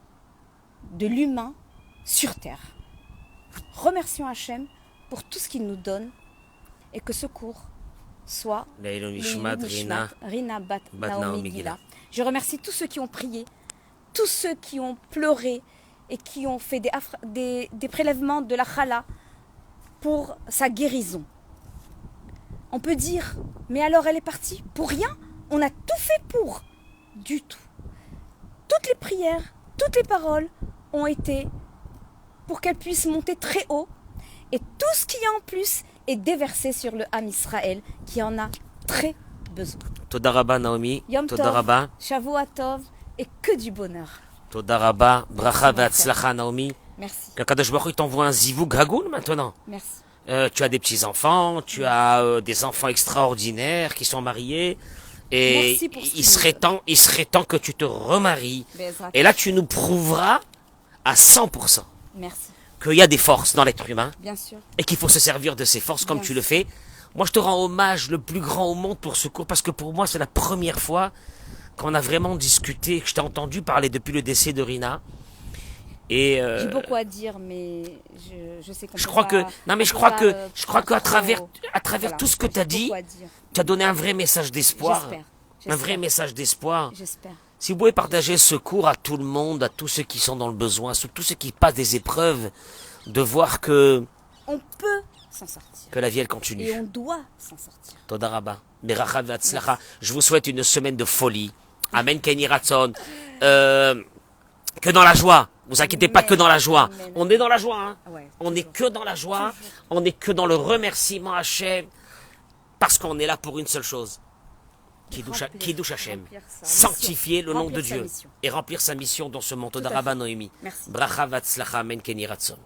de l'humain sur terre. Remercions Hachem pour tout ce qu'il nous donne et que ce cours soit Leilou Leilou Nishmat Nishmat, Rina. Rina Bat Bat Naomi Naomi Gila. Gila. Je remercie tous ceux qui ont prié, tous ceux qui ont pleuré et qui ont fait des prélèvements de la chala pour sa guérison. On peut dire, mais alors elle est partie pour rien? On a tout fait pour. Du tout. Toutes les prières, toutes les paroles ont été pour qu'elle puisse monter très haut. Et tout ce qu'il y a en plus est déversé sur le Ham Israël qui en a très besoin. Todaraba Naomi. Yom Tov, Todaraba. Shavua Tov et que du bonheur. Todaraba. Bracha Merci. ve'atzlacha Naomi. Merci. Que Kadosh Baruch Hu t'envoie un zivou gagoul maintenant. Merci. Tu as des petits-enfants, tu as des enfants extraordinaires qui sont mariés. Et Merci pour ce il qu'il serait nous temps, il serait temps que tu te remaries. Bezrat. Et là, tu nous prouveras à 100% Merci. qu'il y a des forces dans l'être humain Bien sûr. et qu'il faut se servir de ces forces comme Bien tu le fais. Moi, je te rends hommage le plus grand au monde pour ce cours parce que pour moi, c'est la première fois qu'on a vraiment discuté, que je t'ai entendu parler depuis le décès de Rina. Et J'ai beaucoup à dire, mais je sais qu'on je peut crois pas- que non mais on je peut crois pas, que je crois prendre qu'à travers trop- à travers Voilà. tout ce que tu as J'ai dit, beaucoup à dire. tu as donné un vrai message d'espoir. J'espère. Un vrai message d'espoir. J'espère. Si vous pouvez partager ce cours à tout le monde, à tous ceux qui sont dans le besoin, à tous ceux qui passent des épreuves, de voir que On peut s'en sortir. la vie elle continue. Et on doit s'en sortir. Todaraba. Beracha ve'atzlacha. Je vous souhaite une semaine de folie. Amen Kenny Ratson. Que dans la joie. Vous inquiétez pas, Amen. que dans la joie. Amen. On est dans la joie. Hein. Ouais, On n'est toujours. que dans la joie. Toujours. On n'est que dans le remerciement à Hachem. Parce qu'on est là pour une seule chose. Kiddush Hachem. Remplir sa Sanctifier mission. le nom de Remplir sa Dieu. mission. Et remplir sa mission dans ce monde. à Todaraba fait. Noémie. Merci. Bracha ve'atzlacha. Amen Kenny Ratson.